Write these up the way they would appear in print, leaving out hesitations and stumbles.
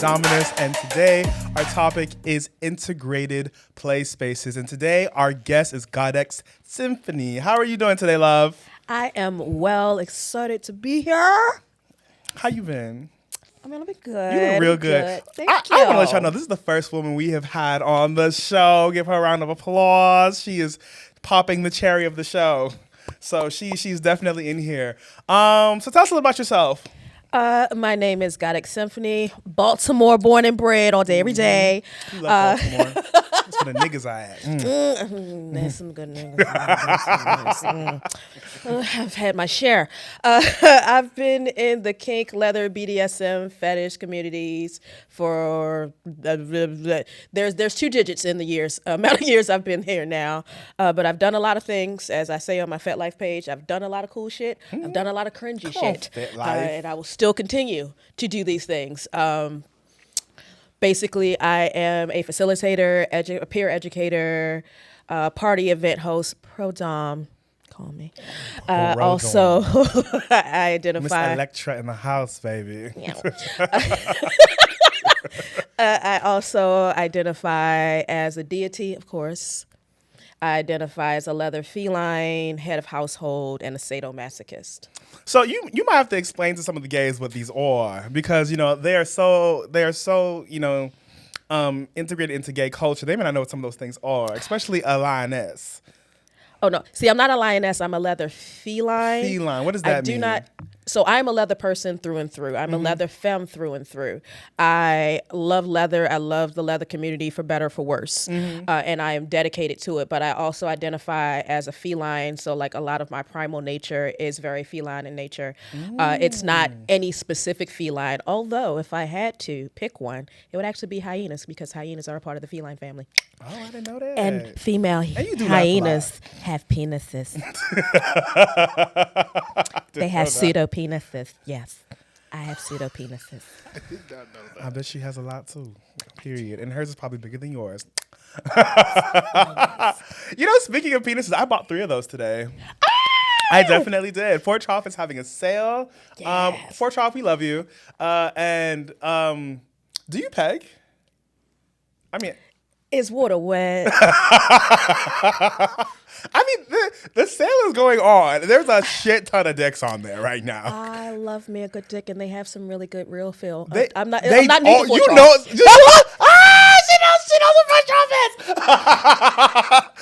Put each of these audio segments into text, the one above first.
Dominus, and today our topic is integrated play spaces. And today our guest is Goddexx Symphonee. How are you doing today, love? I am well, excited to be here. How you been? I'm gonna be good. You've been real good. Thank I you. want to let y'all know this is the first woman we have had on the show. Give her a round of applause. She is popping the cherry of the show. So she's definitely in here. So tell us a little about yourself. My name is Goddexx Symphonee, Baltimore born and bred all day, every day. You love Baltimore. That's where the niggas are at. There's some good niggas. I've had my share. I've been in the kink, leather, BDSM, fetish communities for there's 2 digits in the amount of years I've been here now. But I've done a lot of things, as I say on my FetLife page. I've done a lot of cool shit. I've done a lot of cringy shit, and I will still continue to do these things. Basically, I am a facilitator, a peer educator, party event host, pro-dom, call me. Also, I identify... Miss Electra in the house, baby. Yeah. I also identify as a deity, of course. I identify as a leather feline, head of household, and a sadomasochist. So you might have to explain to some of the gays what these are, because they are so integrated into gay culture. They may not know what some of those things are, especially a lioness. Oh no! See, I'm not a lioness. I'm a leather feline. Feline. What does that mean? So I'm a leather person through and through. I'm a leather femme through and through. I love leather. I love the leather community, for better or for worse. And I am dedicated to it. But I also identify as a feline. So like a lot of my primal nature is very feline in nature. It's not any specific feline. Although if I had to pick one, it would actually be hyenas, because hyenas are a part of the feline family. Oh, I didn't know that. And female hyenas have penises. They have pseudo penises. Yes, I have pseudo penises. I bet she has a lot too. Period. And hers is probably bigger than yours. Speaking of penises, I bought 3 of those today. I definitely did. Fort Troff is having a sale. Yes. Fort Troff, we love you. And do you peg? I mean, is water wet? I mean, the sale is going on. There's a shit ton of dicks on there right now. I love me a good dick, and they have some really good real feel. I'm not She new knows to Fort what Troff is.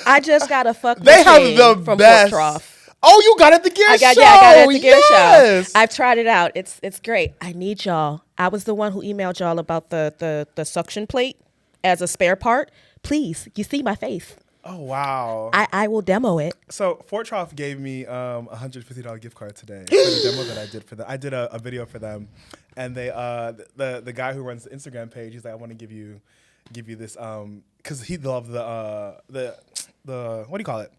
I just got a fuck They have machine the from best. Fort Troff. Oh, you got it at the gear show. I got it at the gear Yes. show. I've tried it out. It's great. I need y'all. I was the one who emailed y'all about the suction plate as a spare part. Please, you see my face. Oh, wow. I will demo it. So Fort Troff gave me a $150 gift card today for the demo that I did for them. I did a video for them, and they the guy who runs the Instagram page, he's like, I want to give you this because he loved the what do you call it,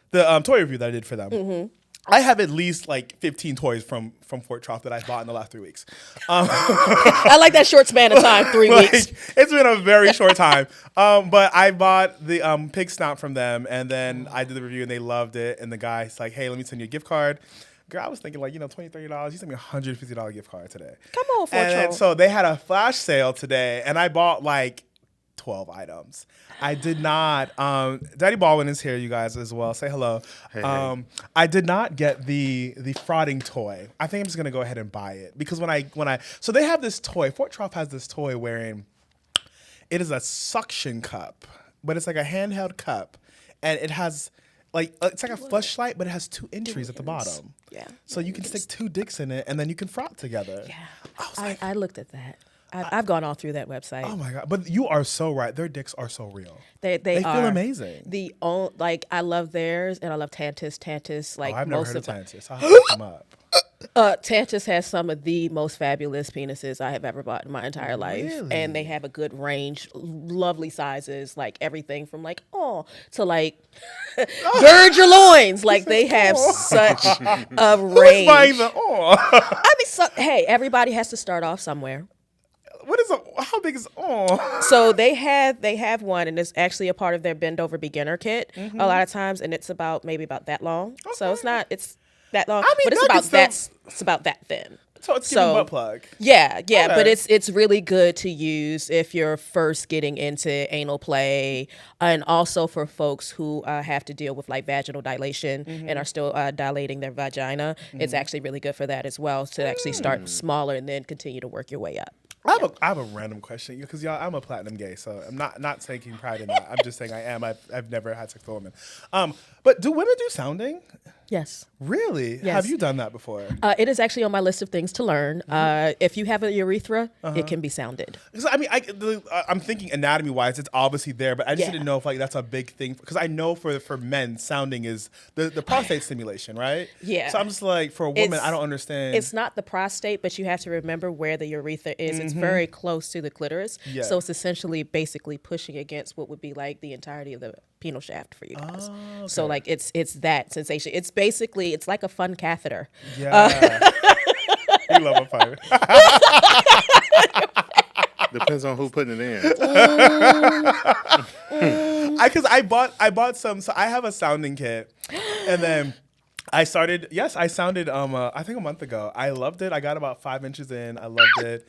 the toy review that I did for them. I have at least like 15 toys from Fort Troff that I bought in the last 3 weeks. I like that short span of time, 3 weeks. It's been a very short time. But I bought the pig snout from them, and then I did the review, and they loved it. And the guy's like, hey, let me send you a gift card. Girl, I was thinking like, $20, $30. He sent me a $150 gift card today. Come on, Fort Troff. And so they had a flash sale today, and I bought like 12 items. I did not. Daddy Baldwin is here, you guys, as well. Say hello. Hey. I did not get the frauding toy. I think I'm just gonna go ahead and buy it, because when I so they have this toy. Fort Troff has this toy wherein it is a suction cup, but it's like a handheld cup, and it has it's like a fleshlight, but it has 2 entries at the bottom. Yeah. So you can stick 2 dicks in it, and then you can fraught together. Yeah. I looked at that. I've gone all through that website. Oh my God! But you are so right. Their dicks are so real. They feel amazing. I love theirs, and I love Tantus. Tantus, like I've never most heard of of Tantus. I'll look them up. Tantus has some of the most fabulous penises I have ever bought in my entire life. Really? And they have a good range, lovely sizes, like everything from like, to like, gird your loins. Like they have such a range. Who's buying the I mean, hey, everybody has to start off somewhere. What is how big is So they have one, and it's actually a part of their bend over beginner kit a lot of times, and it's maybe about that long. Okay. So it's that long, but it's about that thin. So it's giving butt plug. Yeah, Okay. but it's really good to use if you're first getting into anal play, and also for folks who have to deal with like vaginal dilation and are still dilating their vagina. It's actually really good for that as well, to actually start smaller and then continue to work your way up. I have a random question because y'all, I'm a platinum gay, so I'm not taking pride in that. I'm just saying I am. I've never had sex with a woman. But do women do sounding? Yes. Really? Yes. Have you done that before? It is actually on my list of things to learn. If you have a urethra, it can be sounded. So, I mean, I'm thinking anatomy-wise, it's obviously there, but I just didn't know if like that's a big thing because I know for men, sounding is the prostate stimulation, right? Yeah. So I'm just like, for a woman, I don't understand. It's not the prostate, but you have to remember where the urethra is. It's very close to the clitoris, so it's essentially basically pushing against what would be like the entirety of the penile shaft for you guys. Oh, okay. So like it's that sensation. It's basically like a fun catheter. Yeah. You love a fire. Depends on who putting it in. I bought some. So I have a sounding kit, and then I sounded. I think a month ago. I loved it. I got about 5 inches in. I loved it.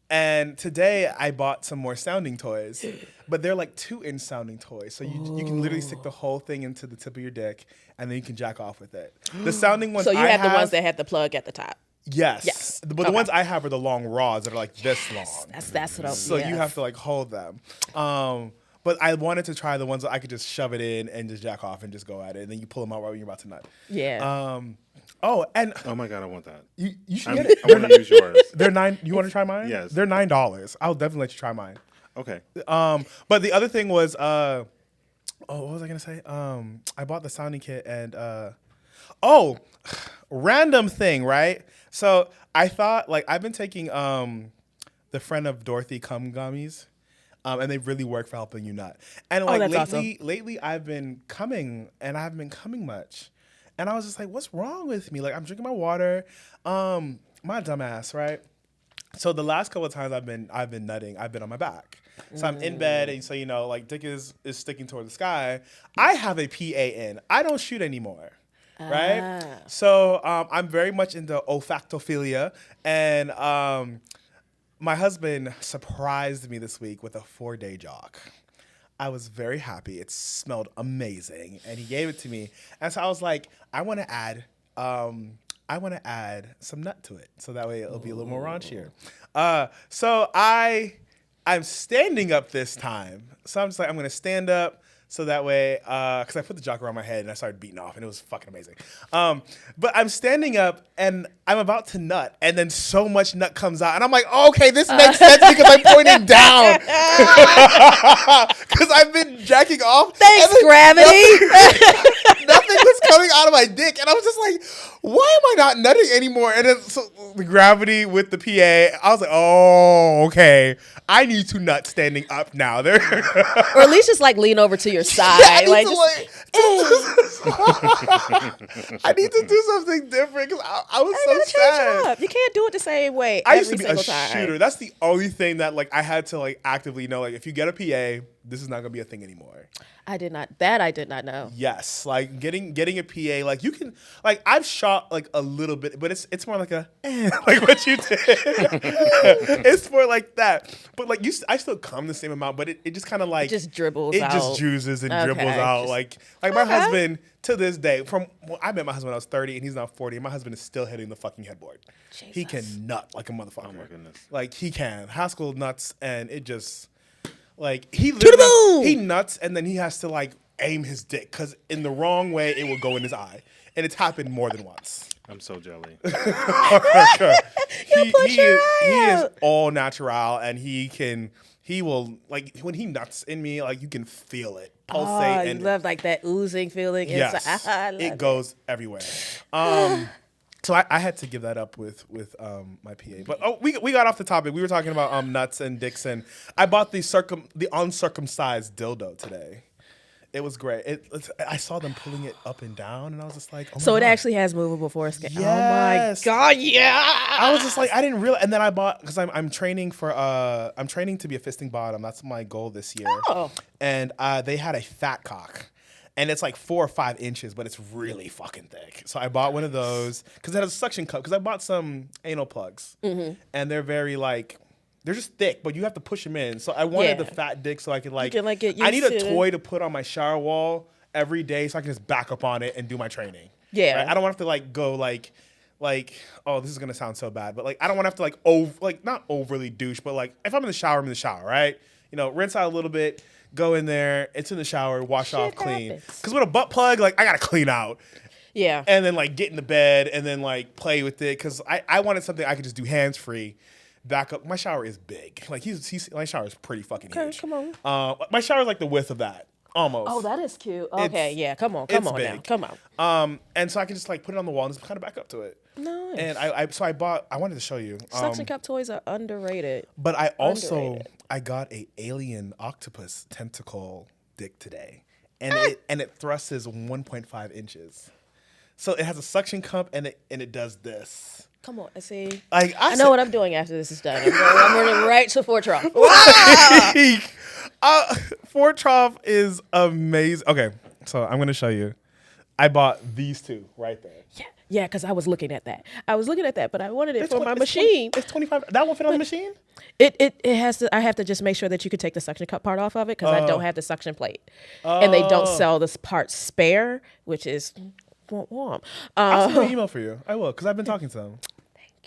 And today I bought some more sounding toys, but they're like 2-inch sounding toys. So you can literally stick the whole thing into the tip of your dick, and then you can jack off with it. The sounding ones. So you have the ones that have the plug at the top. Yes. But the ones I have are the long rods that are like this long. That's what I'm. So you have to like hold them. But I wanted to try the ones that I could just shove it in and just jack off and just go at it, and then you pull them out while you're about to nut. Yeah. Oh my God, I want that. You should get it. I want to use yours. They're $9. You want to try mine? Yes. They're $9. I'll definitely let you try mine. Okay. But the other thing was, what was I gonna say? I bought the sounding kit and random thing, right? So I thought like I've been taking the friend of Dorothy cum gummies. And they really work for helping you nut. And like lately I've been coming and I haven't been coming much. And I was just like, what's wrong with me? Like I'm drinking my water. My dumbass, right? So the last couple of times I've been nutting, I've been on my back. So I'm in bed and so like dick is sticking toward the sky. I have a PA in. I don't shoot anymore. Right? So I'm very much into olfactophilia and my husband surprised me this week with a 4-day jog. I was very happy. It smelled amazing, and he gave it to me. And so I was like, I want to add some nut to it, so that way it'll be a little more raunchier. So I'm standing up this time. So I'm just like, I'm gonna stand up. So that way, because I put the jock around my head and I started beating off, and it was fucking amazing. But I'm standing up and I'm about to nut, and then so much nut comes out, and I'm like, oh, okay, this makes sense because I'm pointing down. Because I've been jacking off. Thanks, gravity. Nothing was coming out of my dick, and I was just like, why am I not nutting anymore? And then so the gravity with the PA, I was like, oh, okay, I need to nut standing up now. Or at least just like lean over to your side. Yeah, I need to do something different because I was so sad. You can't do it the same way. I used to be a time. shooter. That's the only thing that like I had to like actively know. Like if you get a PA, this is not gonna be a thing anymore. I did not know. Yes, like getting a PA, like you can, like I've shot like a little bit, but it's more like a like what you did. It's more like that, but like I still come the same amount, but it just kind of like it just dribbles out. It just juices and dribbles out. Like my husband to this day, I met my husband when I was 30 and he's now 40, and my husband is still hitting the fucking headboard. Jesus. He can nut like a motherfucker. Oh my goodness. Like he can Haskell nuts, and it just. Like he literally, he nuts and then he has to like aim his dick because in the wrong way it will go in his eye, and it's happened more than once. I'm so jelly. He is all natural, and he will like when he nuts in me, like you can feel it pulsate. Oh, you love like that oozing feeling inside. Yes, it goes everywhere. So I had to give that up with my PA. But we got off the topic. We were talking about nuts and dicks, and I bought the uncircumcised dildo today. It was great. I saw them pulling it up and down, and I was just like, oh my so God. It actually has movable foreskin. Yes. Oh my God, yeah! I was just like, I didn't realize. And then I bought because I'm training to be a fisting bottom. That's my goal this year. Oh. And they had a fat cock. and it's like 4 or 5 inches, but it's really fucking thick. So I bought one of those because it has a suction cup. Because I bought some anal plugs, and they're very like they're just thick, but you have to push them in. So I wanted the fat dick so I could like. You can, like, get I need used a to toy to put on my shower wall every day, so I can just back up on it and do my training. Yeah, right? I don't want to have to like go like oh, this is gonna sound so bad, but like I don't want to have to like not overly douche, but like if I'm in the shower, I'm in the shower, right? You know, rinse out a little bit, go in there, it's in the shower, wash off, clean. Because with a butt plug, like I gotta clean out. Yeah. And then like get in the bed and then like play with it because I wanted something I could just do hands free. Back up. My shower is big. Like my shower is pretty fucking huge. Come on. My shower is like the width of that. Almost. Oh, that is cute. Okay, yeah. Come on big. now. Come on. And so I can just like put it on the wall and just kind of back up to it. Nice. And I wanted to show you. Suction cup toys are underrated. But I also I got a alien octopus tentacle dick today, and it thrusts 1.5 inches. So it has a suction cup and it does this. Come on, see. Like I know what I'm doing after this is done. I'm running right to Fort Trough. Fort Trough is amazing. Okay, so I'm gonna show you. I bought these two right there. Yeah, because I was looking at that. But I wanted it for my machine. It's 25. That won't fit on the machine? It has to. I have to just make sure that you can take the suction cup part off of it because I don't have the suction plate, and they don't sell this part spare, which is warm. I'll send an email for you. I will because I've been talking to them.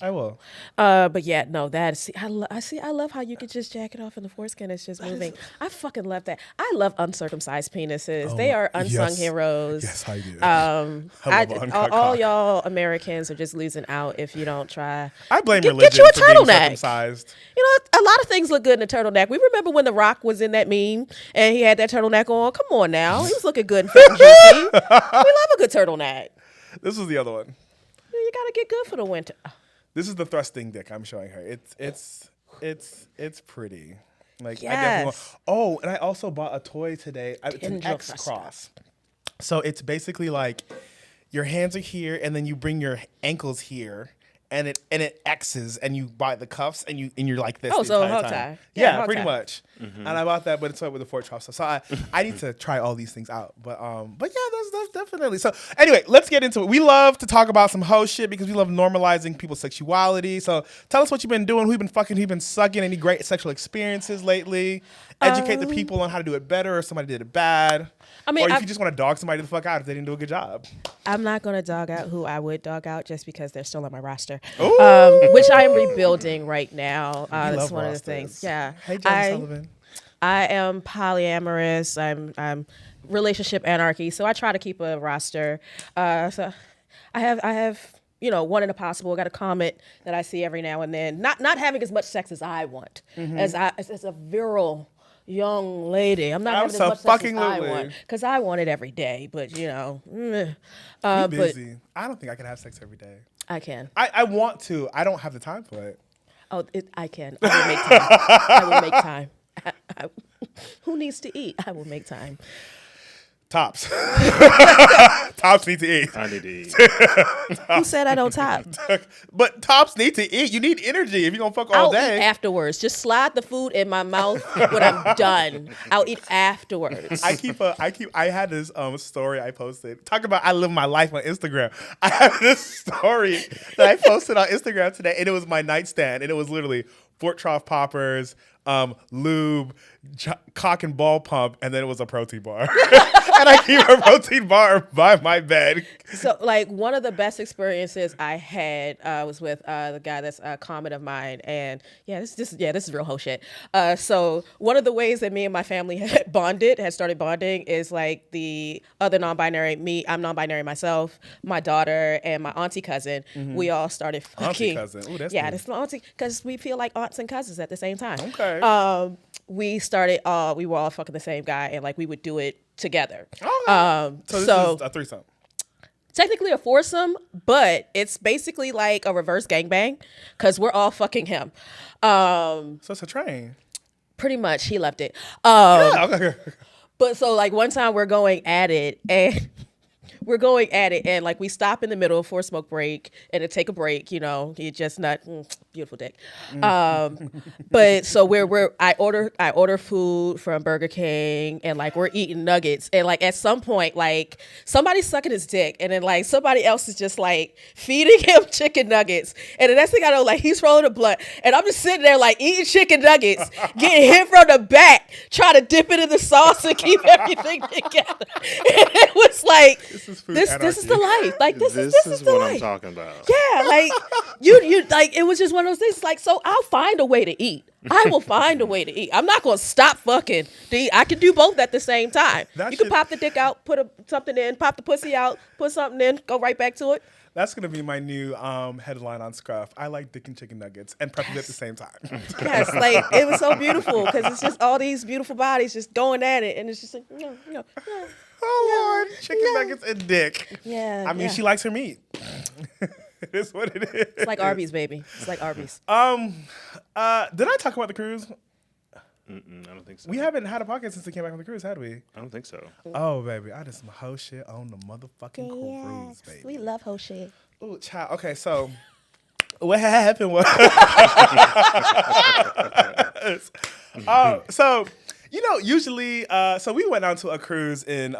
I will. But yeah, no, I love how you could just jack it off and the foreskin is just moving. I fucking love that. I love uncircumcised penises. They are unsung heroes. Yes, I do. I love all y'all Americans are just losing out if you don't try. I blame religion get you a for being turtleneck. Circumcised. You know, a lot of things look good in a turtleneck. We remember when The Rock was in that meme and he had that turtleneck on. Come on now, he was looking good and fit and juicy. We love a good turtleneck. This is the other one. You gotta get good for the winter. This is the thrusting dick I'm showing her. It's pretty. Like yes. I definitely want. Oh, and I also bought a toy today. It's an X cross. So it's basically like your hands are here, and then you bring your ankles here, and it X's, and you buy the cuffs, and you're like this. Oh, the so entire hog time. tie. Yeah, pretty much. And I bought that, but it's with the Fort Trough stuff. So I need to try all these things out. But yeah, that's definitely. So anyway, let's get into it. We love to talk about some hoe shit because we love normalizing people's sexuality. So tell us what you've been doing, who you've been fucking, who you've been sucking, any great sexual experiences lately. Educate the people on how to do it better, or if somebody did it bad. I mean, or if you just want to dog somebody the fuck out if they didn't do a good job. I'm not going to dog out who I would dog out just because they're still on my roster, which I am rebuilding right now. That's one of the things. Yeah. Hey, Jen Sullivan. I am polyamorous. I'm relationship anarchy. So I try to keep a roster. So I have one in a possible. I got a comment that I see every now and then. Not having as much sex as I want, as a virile young lady. I'm not having as much sex as I want because I want it every day. But You're busy. I don't think I can have sex every day. I can. I want to. I don't have the time for it. Oh, I can. I will make time. Who needs to eat? I will make time. Tops. Tops need to eat. I need to eat. Who said I don't top? But tops need to eat. You need energy if you're going to fuck all day. I'll eat afterwards. Just slide the food in my mouth when I'm done. I'll eat afterwards. I had this story I posted. Talk about I live my life on Instagram. I have this story that I posted on Instagram today, and it was my nightstand, and it was literally Fort Trough poppers, lube, cock and ball pump, and then it was a protein bar. And I keep a protein bar by my bed. So, like, one of the best experiences I had was with the guy that's a comment of mine, and this is real whole shit. So, one of the ways that me and my family had started bonding, is like the other non-binary, I'm non-binary myself, my daughter, and my auntie cousin. Mm-hmm. We all started fucking. Auntie cousin, ooh, that's yeah, cool. That's my auntie because we feel like aunts and cousins at the same time. Okay. We started. We were all fucking the same guy, and like we would do it together. Okay. So this is a threesome. Technically a foursome, but it's basically like a reverse gangbang because we're all fucking him. So it's a train. Pretty much, he left it. Okay. But so like one time we're going at it and we're going at it, and like we stop in the middle for a smoke break and to take a break. You know, you just not beautiful dick. But so I order food from Burger King, and like we're eating nuggets, and like at some point like somebody's sucking his dick, and then like somebody else is just like feeding him chicken nuggets, and the next thing I know, like he's rolling a blunt, and I'm just sitting there like eating chicken nuggets, getting hit from the back, trying to dip it in the sauce and keep everything together. And it was like this is the life. Like this is the what life. I'm talking about. Yeah, like you like it was just one of those things. Like, so I'll find a way to eat. I will find a way to eat. I'm not gonna stop fucking to eat. I can do both at the same time. You can pop the dick out, put something in, pop the pussy out, put something in, go right back to it. That's gonna be my new headline on Scruff. I like dick and chicken nuggets and prepping at the same time. Yes, like it was so beautiful because it's just all these beautiful bodies just going at it, and it's just like no. Oh Lord, chicken nuggets and dick. Yeah. I mean, she likes her meat. It is what it is. It's like Arby's, baby. It's like Arby's. Did I talk about the cruise? I don't think so. We haven't had a podcast since we came back from the cruise, had we? I don't think so. Oh, baby, I did some hoe shit on the motherfucking cruise, baby. We love hoe shit. Ooh, child. Okay, so what happened was, so you know, usually, so we went out to a cruise in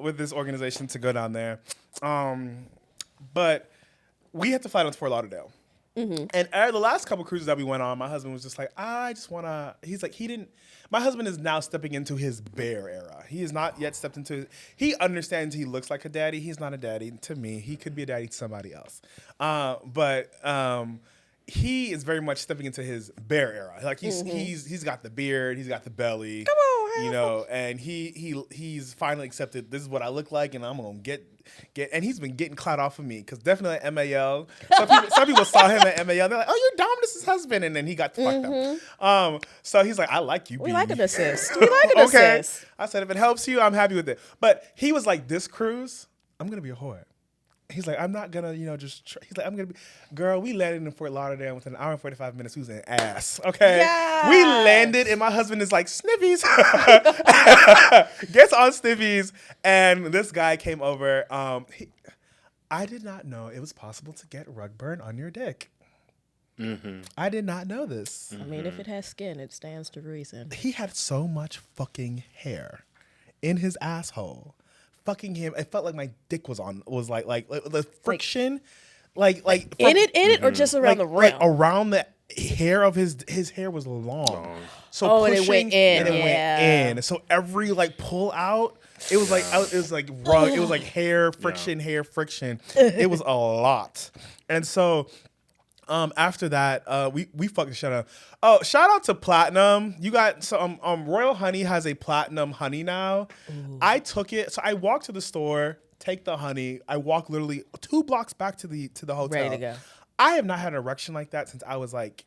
with this organization to go down there, but we had to fly down to Fort Lauderdale. Mm-hmm. And the last couple cruises that we went on, my husband was just like, I just want to, he's like, my husband is now stepping into his bear era. He has not yet stepped into, he understands he looks like a daddy. He's not a daddy to me. He could be a daddy to somebody else. But he is very much stepping into his bear era. Like he's got the beard, he's got the belly. Come on, you know, and he's finally accepted this is what I look like, and I'm gonna get and he's been getting clout off of me because definitely at MAL. Some people saw him at MAL. They're like, "Oh, you're Dominus's husband," and then he got fucked up. So he's like, "I like you. We B." like an assist. We like an assist. I said, if it helps you, I'm happy with it. But he was like, "This cruise, I'm gonna be a whore." He's like, I'm not gonna, he's like, I'm gonna be, girl, we landed in Fort Lauderdale within an hour and 45 minutes. We was an ass, okay? Yes. We landed and my husband is like, sniffies. Gets on sniffies and this guy came over. I did not know it was possible to get rug burn on your dick. Mm-hmm. I did not know this. I mean, if it has skin, it stands to reason. He had so much fucking hair in his asshole. Fucking him, it felt like my dick was like the friction, like in it or just around the rim? Like around the hair of his hair was long. So and it went in, went in. So every like pull out, it was like rug, it was like hair friction, hair friction. It was a lot, and so. After that, we fucking shut up. Oh, shout out to Platinum. You got some Royal Honey has a Platinum honey now. Ooh. I took it. So I walked to the store, take the honey. I walk literally 2 blocks back to the hotel. Ready to go. I have not had an erection like that since I was like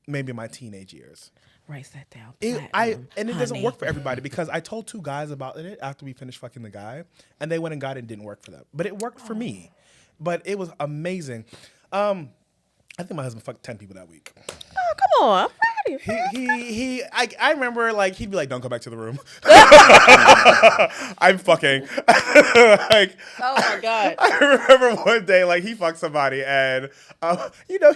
maybe in my teenage years. Write that down. It doesn't work for everybody because I told 2 guys about it after we finished fucking the guy, and they went and got it and didn't work for them. But it worked for me. But it was amazing. I think my husband fucked 10 people that week. Oh, come on. I'm proud of you. I remember like he'd be like, don't go back to the room. I'm fucking. Like, oh my God. I remember one day like he fucked somebody and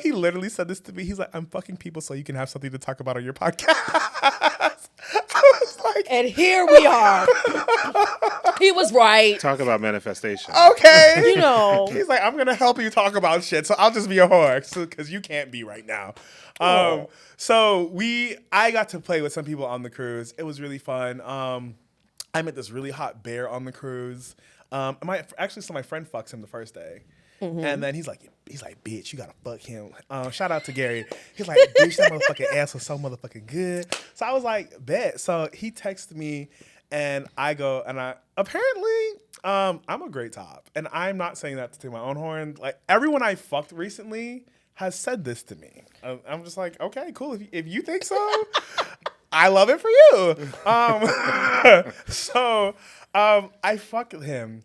he literally said this to me. He's like, I'm fucking people so you can have something to talk about on your podcast. I was like, and here we are. He was right. Talk about manifestation. Okay. He's like, I'm going to help you talk about shit, so I'll just be a whore because you can't be right now. So I got to play with some people on the cruise. It was really fun. I met this really hot bear on the cruise. So my friend fucks him the first day. Mm-hmm. And then he's like, bitch, you gotta fuck him. Shout out to Gary. He's like, bitch, that motherfucking ass was so motherfucking good. So I was like, bet. So he texted me and I go, and apparently, I'm a great top. And I'm not saying that to take my own horn. Like everyone I fucked recently has said this to me. I'm just like, okay, cool. If you think so, I love it for you. So I fucked with him.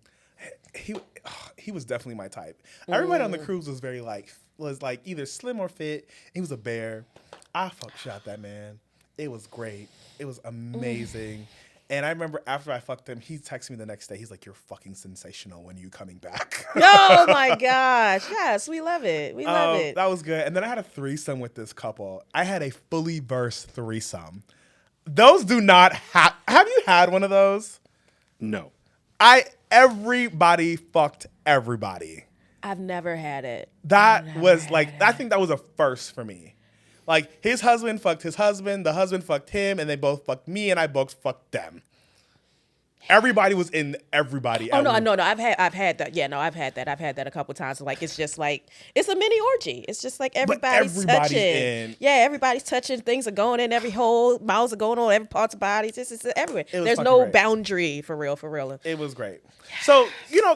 He was definitely my type. Everybody on the cruise was was either slim or fit. He was a bear. I fuck shot that man. It was great. It was amazing. And I remember after I fucked him, he texted me the next day. He's like, "You're fucking sensational. When are you coming back?" Oh my gosh. Yes, we love it. We love it. That was good. And then I had a threesome with this couple. I had a fully versed threesome. Those do not have you had one of those? No. Everybody fucked everybody. I've never had it. That was like, I think that was a first for me. Like, his husband fucked his husband, the husband fucked him, and they both fucked me, and I both fucked them. Everybody was in everybody. Oh no! I've had that. Yeah, no, I've had that. I've had that a couple times. Like, it's just like, it's a mini orgy. It's just like everybody's touching. In. Yeah, everybody's touching. Things are going in every hole. Mouths are going on every parts of bodies. It's everywhere. There's no great. Boundary for real. It was great. So,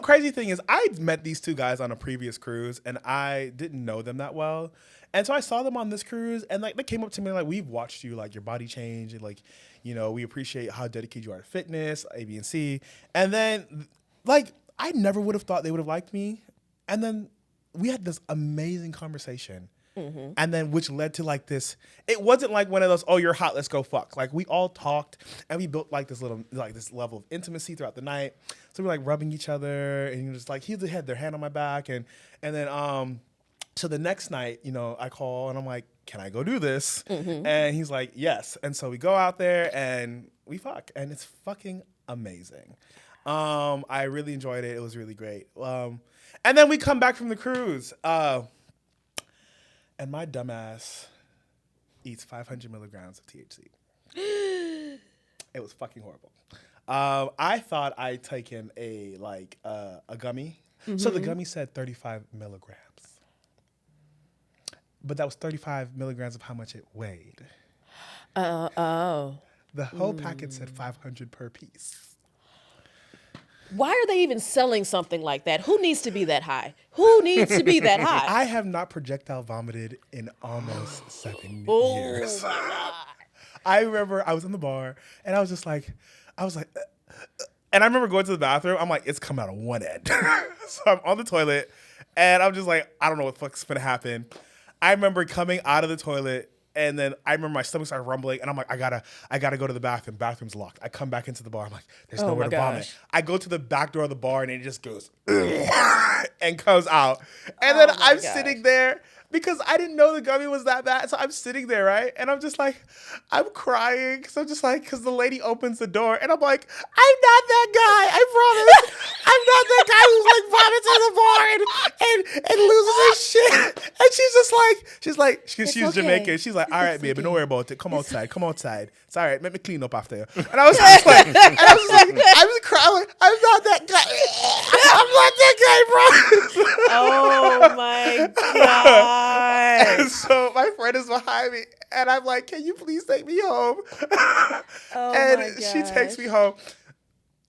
crazy thing is, I met these two guys on a previous cruise, and I didn't know them that well. And so I saw them on this cruise, and like they came up to me like, "We've watched you, like your body change, and like, we appreciate how dedicated you are to fitness, A, B, and C." And then, like, I never would have thought they would have liked me. And then we had this amazing conversation, and then which led to like this. It wasn't like one of those, "Oh, you're hot, let's go fuck." Like, we all talked, and we built like this level of intimacy throughout the night. So we were like rubbing each other, and just like he had their hand on my back, and then so the next night, I call and I'm like, "Can I go do this?" And he's like, "Yes." And so we go out there and we fuck, and it's fucking amazing. I really enjoyed it. It was really great. And then we come back from the cruise, and my dumbass eats 500 milligrams of THC. It was fucking horrible. I thought I'd taken a gummy. So the gummy said 35 milligrams. But that was 35 milligrams of how much it weighed. The whole packet said 500 per piece. Why are they even selling something like that? Who needs to be that high? Who needs to be that high? I have not projectile vomited in almost 7 years. My God. I remember I was in the bar, and I was like, and I remember going to the bathroom. I'm like, it's come out of one end. So I'm on the toilet, and I'm just like, I don't know what the fuck's gonna happen. I remember coming out of the toilet, and then I remember my stomach started rumbling, and I'm like, I gotta go to the bathroom. Bathroom's locked. I come back into the bar. I'm like, there's nowhere to vomit. I go to the back door of the bar, and it just goes and comes out. And then I'm sitting there because I didn't know the gummy was that bad. So I'm sitting there, right? And I'm just like, I'm crying. So I'm just like, because the lady opens the door, and I'm like, I'm not that guy. I promise. I'm not that guy who's like vomits in the bar and loses his shit. And she's like, she's okay. Jamaican. She's like, all right, baby, don't worry about it. Come outside. It's all right. Let me clean up after you. And I was just like, I was crying. Like, I'm not that guy. I'm not that guy, bro. Oh my God. And so my friend is behind me, and I'm like, "Can you please take me home?" And she takes me home.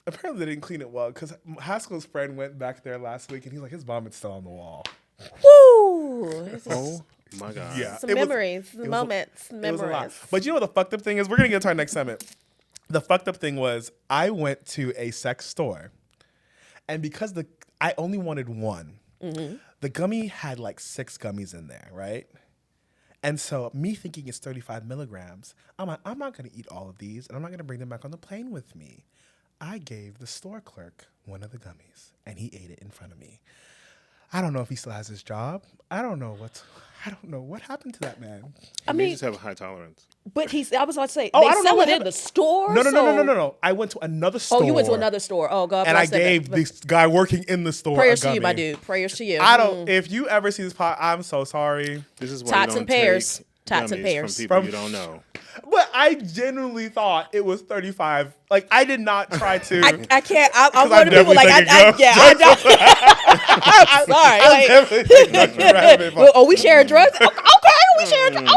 Apparently, they didn't clean it well because Haskell's friend went back there last week, and he's like, his vomit's still on the wall. Woo! Oh my God. Yeah, Some memories, moments. It was a lot. But you know what the fucked up thing is? We're gonna get to our next segment. The fucked up thing was I went to a sex store, and because I only wanted one. The gummy had like 6 gummies in there, right? And so me thinking it's 35 milligrams, I'm like, I'm not going to eat all of these, and I'm not going to bring them back on the plane with me. I gave the store clerk one of the gummies, and he ate it in front of me. I don't know if he still has his job. I don't know what happened to that man. I mean, just have a high tolerance. But I was about to say, I they don't know sell what it in the store? No. I went to another store. Oh, you went to another store. Oh, God and I bless them. gave this guy working in the store Prayers a to gummy. you, my dude. Prayers to you. I don't. If you ever see this pot, I'm so sorry. This is why Tots you and don't pears. take Tots and gummies pears. from people you don't know. But I genuinely thought it was 35. Like, I did not try to. I can't. I'm 'Cause one of the people like, definitely I know. I'm sorry. I'm Like, definitely taking drugs from random people. oh, we sharing drugs? Okay, we sharing drugs.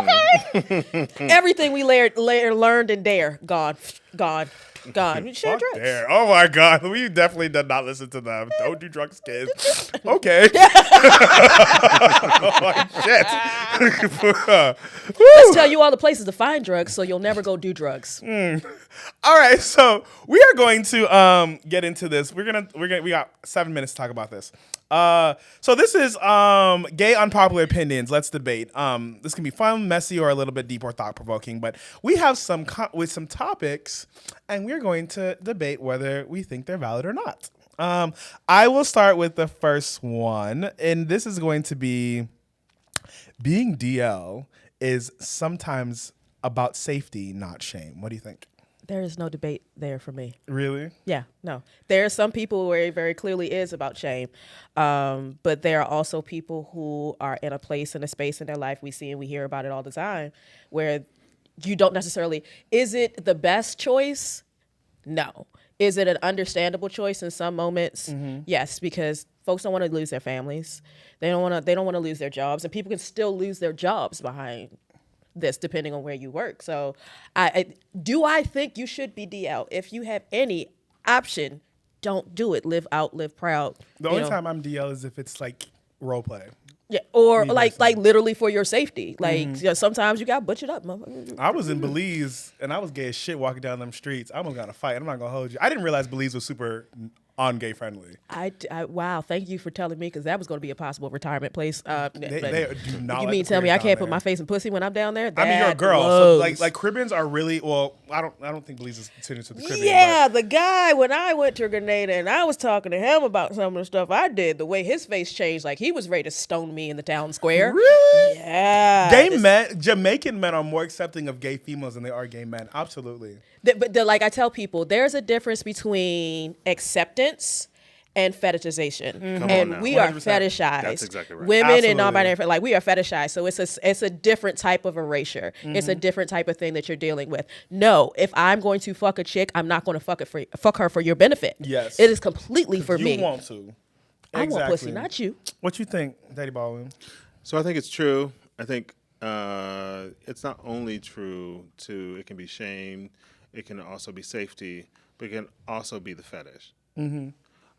Okay. Everything we learned and dare, gone. We share Fuck drugs. there. Oh my God. We definitely did not listen to them. Don't do drugs, kids. Okay. Oh, shit. Let's tell you all the places to find drugs so you'll never go do drugs. All right, so we are going to get into this. We got 7 minutes to talk about this. So this is gay unpopular opinions. Let's debate. This can be fun, messy, or a little bit deep or thought provoking. But we have some topics beliefs, and we're going to debate whether we think they're valid or not. I will start with the first one, and this is going to be being DL is sometimes about safety, not shame. What do you think? There is no debate there for me. Really? Yeah, no. There are some people where it very clearly is about shame, but there are also people who are in a place, in a space in their life, we see and we hear about it all the time, where you don't necessarily, is it the best choice? No. Is it an understandable choice in some moments? Yes, because folks don't want to lose their families. They don't want to lose their jobs, and people can still lose their jobs behind this, depending on where you work. So, I think you should be DL. If you have any option, don't do it. Live out, live proud. The only time I'm DL is if it's like role play. Yeah, or Me like personally. literally for your safety. Like sometimes you got butchered up, motherfucker. I was in Belize and I was gay as shit walking down them streets. I almost got in a fight. I'm not gonna hold you. I didn't realize Belize was super on-gay friendly. Wow, thank you for telling me, because that was going to be a possible returnement place. They do not. You like mean the tell me queers I down can't put there. my face in pussy when I'm down there? I mean, you're a That girl, so blows. like Caribbeans are really well. I don't think Belize is considered to the Caribbean. Yeah, the guy, when I went to Grenada and I was talking to him about some of the stuff I did, the way his face changed, like he was ready to stone me in the town square. Really? Yeah. Jamaican men are more accepting of gay females than they are gay men. Absolutely. But like I tell people, there's a difference between acceptance and fetishization, Come on and now. we are 100%. fetishized. That's exactly right. Women Absolutely. and non-binary, like we are fetishized. So it's a different type of erasure. It's a different type of thing that you're dealing with. No, if I'm going to fuck a chick, I'm not going to fuck her for your benefit. Yes. it is completely for you me. want to. I want pussy, Exactly. not you. What you think, Daddy Baldwin? So I think it's true. I think it's not only true to, it can be shame, it can also be safety, but it can also be the fetish.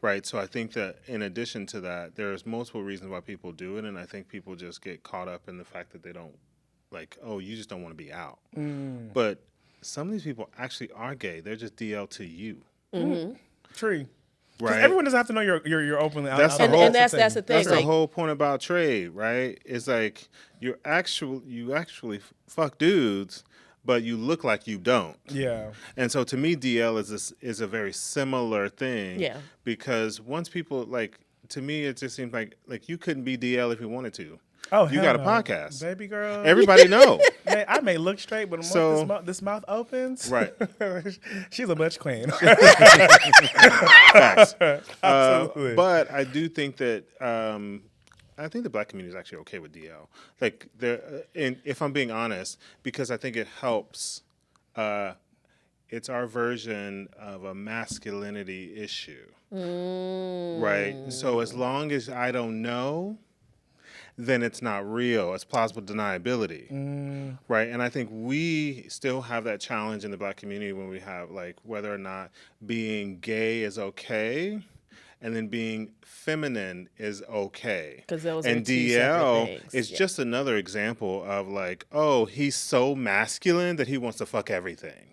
Right. So I think that in addition to that, there's multiple reasons why people do it. And I think people just get caught up in the fact that they don't, like, oh, you just don't want to be out. But some of these people actually are gay. They're just DL to you. True. 'Cause Right. everyone doesn't have to know you're openly out. That's out the there. whole- And that's the thing. That's the Like, whole point about trade, right? It's like you actually fuck dudes, but you look like you don't. Yeah. And so to me, DL is a very similar thing. Yeah. Because once people to me, it just seems like you couldn't be DL if you wanted to. Oh, You hell got a no. podcast. Baby girl. Everybody know. Man, I may look straight, but once So- this mouth opens, Right. she's a butch queen. Facts. Absolutely. But I do think that I think the black community is actually okay with DL. Like, and if I'm being honest, because I think it helps. It's our version of a masculinity issue, right? So as long as I don't know, then it's not real. It's plausible deniability, right? And I think we still have that challenge in the black community when we have, like, whether or not being gay is okay, and then being feminine is okay. 'Cause those are and two separate DL things. is Yeah. just another example of, like, oh, he's so masculine that he wants to fuck everything.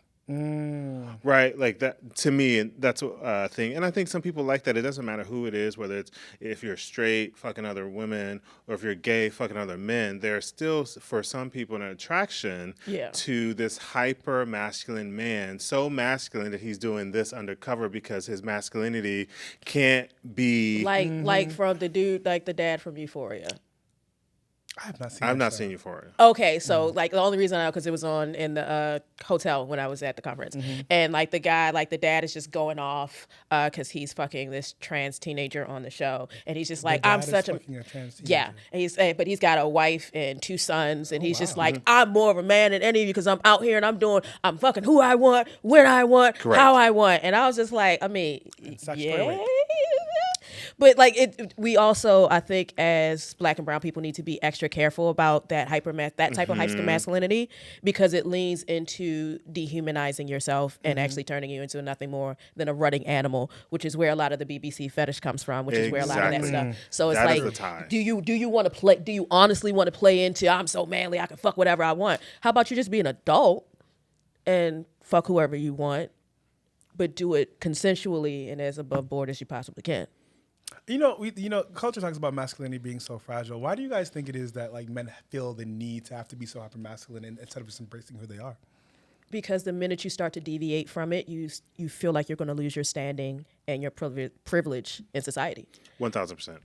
Right, like that to me, and that's a thing. And I think some people like that. It doesn't matter who it is, whether it's if you're straight fucking other women or if you're gay fucking other men. There's still, for some people, an attraction to this hyper masculine man, so masculine that he's doing this undercover because his masculinity can't be. like from the dude, like the dad from Euphoria. I've not seen. I've that not show. seen Euphoria. Okay, so like the only reason I know because it was on in the hotel when I was at the conference, and like the guy, like the dad is just going off because he's fucking this trans teenager on the show, and he's just like, I'm Dad is such a fucking trans teenager. yeah, and but he's got a wife and 2 sons, and he's just like, I'm more of a man than any of you because I'm out here and I'm fucking who I want, when I want, Correct. how I want, and I was just like, I mean, statutory yeah. rape. But like we also, I think, as Black and brown people, need to be extra careful about that that type of hyper masculinity, because it leans into dehumanizing yourself and actually turning you into nothing more than a rutting animal, which is where a lot of the BBC fetish comes from, which is where a lot of that Exactly. stuff. So it's That is like, the tie. do you want to play? Do you honestly want to play into I'm so manly I can fuck whatever I want? How about you just be an adult and fuck whoever you want, but do it consensually and as above board as you possibly can. Culture talks about masculinity being so fragile. Why do you guys think it is that like men feel the need to have to be so hyper masculine instead of just embracing who they are? Because the minute you start to deviate from it, you feel like you're going to lose your standing and your privilege in society. 1,000%.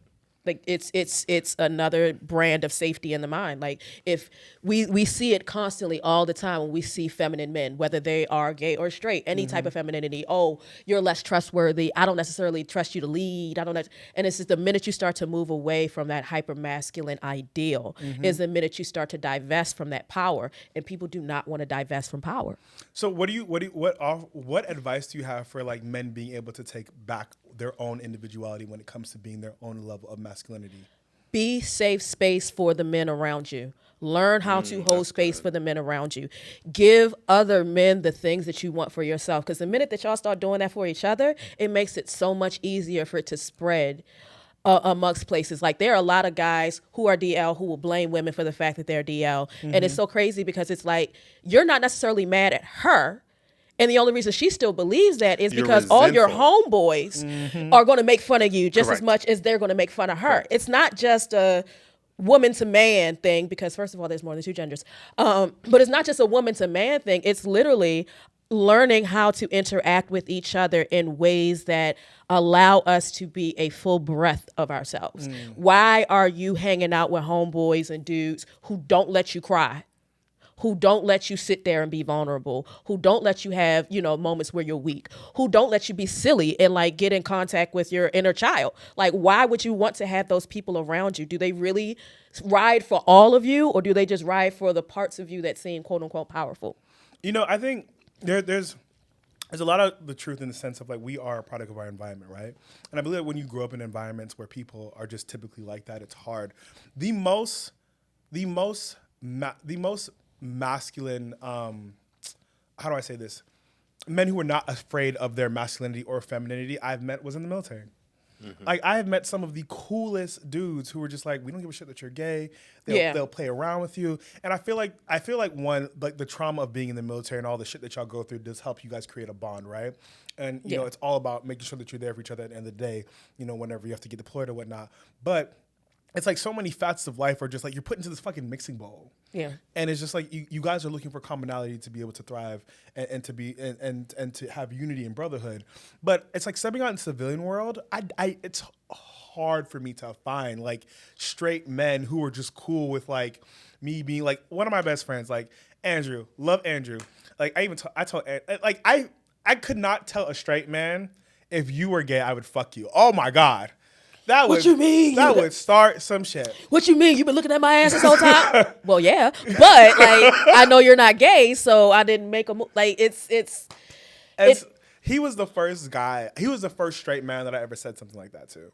Like it's another brand of safety in the mind. Like if we see it constantly all the time when we see feminine men, whether they are gay or straight, any type of femininity. Oh, you're less trustworthy. I don't necessarily trust you to lead. And it's just the minute you start to move away from that hyper masculine ideal is the minute you start to divest from that power, and people do not want to divest from power. So what advice do you have for like men being able to take back their own individuality when it comes to being their own level of masculinity? Be safe space for the men around you. Learn how to hold space for the men around you. Give other men the things that you want for yourself. Because the minute that y'all start doing that for each other, it makes it so much easier for it to spread amongst places. Like there are a lot of guys who are DL who will blame women for the fact that they're DL. And it's so crazy because it's like, you're not necessarily mad at her. And the only reason she still believes that is because all your homeboys are going to make fun of you just as much as they're going to make fun of her. Correct. It's not just a woman to man thing, because first of all, there's more than two genders. But it's not just a woman to man thing. It's literally learning how to interact with each other in ways that allow us to be a full breath of ourselves. Why are you hanging out with homeboys and dudes who don't let you cry? Who don't let you sit there and be vulnerable, who don't let you have, moments where you're weak, who don't let you be silly and like get in contact with your inner child. Like, why would you want to have those people around you? Do they really ride for all of you, or do they just ride for the parts of you that seem quote unquote powerful? I think there's a lot of the truth in the sense of like we are a product of our environment, right? And I believe that when you grow up in environments where people are just typically like that, it's hard. The most masculine, how do I say this? Men who were not afraid of their masculinity or femininity I've met was in the military. Like I have met some of the coolest dudes who were just like, we don't give a shit that you're gay. They'll play around with you. And I feel like one, like the trauma of being in the military and all the shit that y'all go through does help you guys create a bond, right? And you know, it's all about making sure that you're there for each other at the end of the day, whenever you have to get deployed or whatnot. But it's like so many facets of life are just like you're put into this fucking mixing bowl. Yeah. And it's just like you guys are looking for commonality to be able to thrive and to be and to have unity and brotherhood. But it's like stepping out in the civilian world, it's hard for me to find like straight men who are just cool with like me being like one of my best friends, like Andrew, love Andrew. Like I told like I could not tell a straight man if you were gay, I would fuck you. Oh my God. What you mean? That would start some shit. What you mean? You been looking at my ass this whole time? Well, yeah, but like I know you're not gay, so I didn't make a move. Like he was the first guy. He was the first straight man that I ever said something like that to.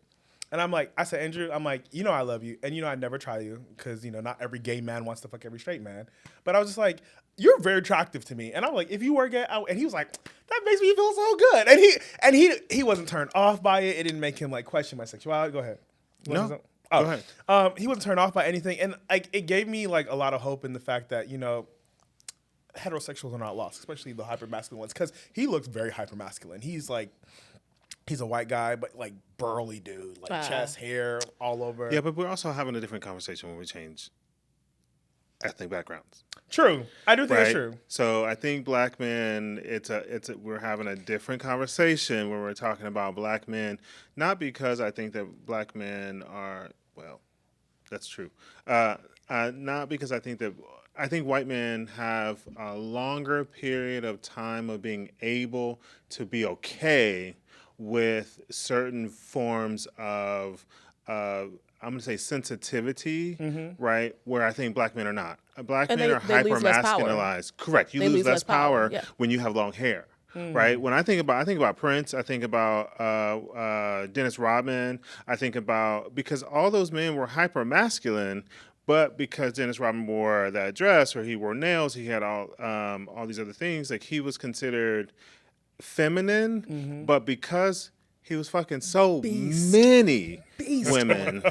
And I said, Andrew, I'm like, I love you, and I never try you because not every gay man wants to fuck every straight man. But I was just like, you're very attractive to me, and I'm like, if you were gay, and he was like, that makes me feel so good, and he wasn't turned off by it. It didn't make him like question my sexuality. Go ahead. Go ahead. He wasn't turned off by anything, and like it gave me like a lot of hope in the fact that heterosexuals are not lost, especially the hyper masculine ones, because he looks very hyper masculine. He's a white guy, but like burly dude, like chest hair all over. Yeah, but we're also having a different conversation when we change ethnic backgrounds. True, I do think that's true. So I think black men, we're having a different conversation when we're talking about black men, not because I think that black men are that's true. Not because I think white men have a longer period of time of being able to be okay with certain forms of, I'm going to say sensitivity, right? Where I think black men are not. Black men are hyper-masculinized. Correct. You lose less power when you have long hair. Right. When I think about Prince, I think about Dennis Rodman. I think about, because all those men were hyper masculine, but because Dennis Rodman wore that dress or he wore nails, he had all these other things. Like he was considered feminine, but because he was fucking so many women,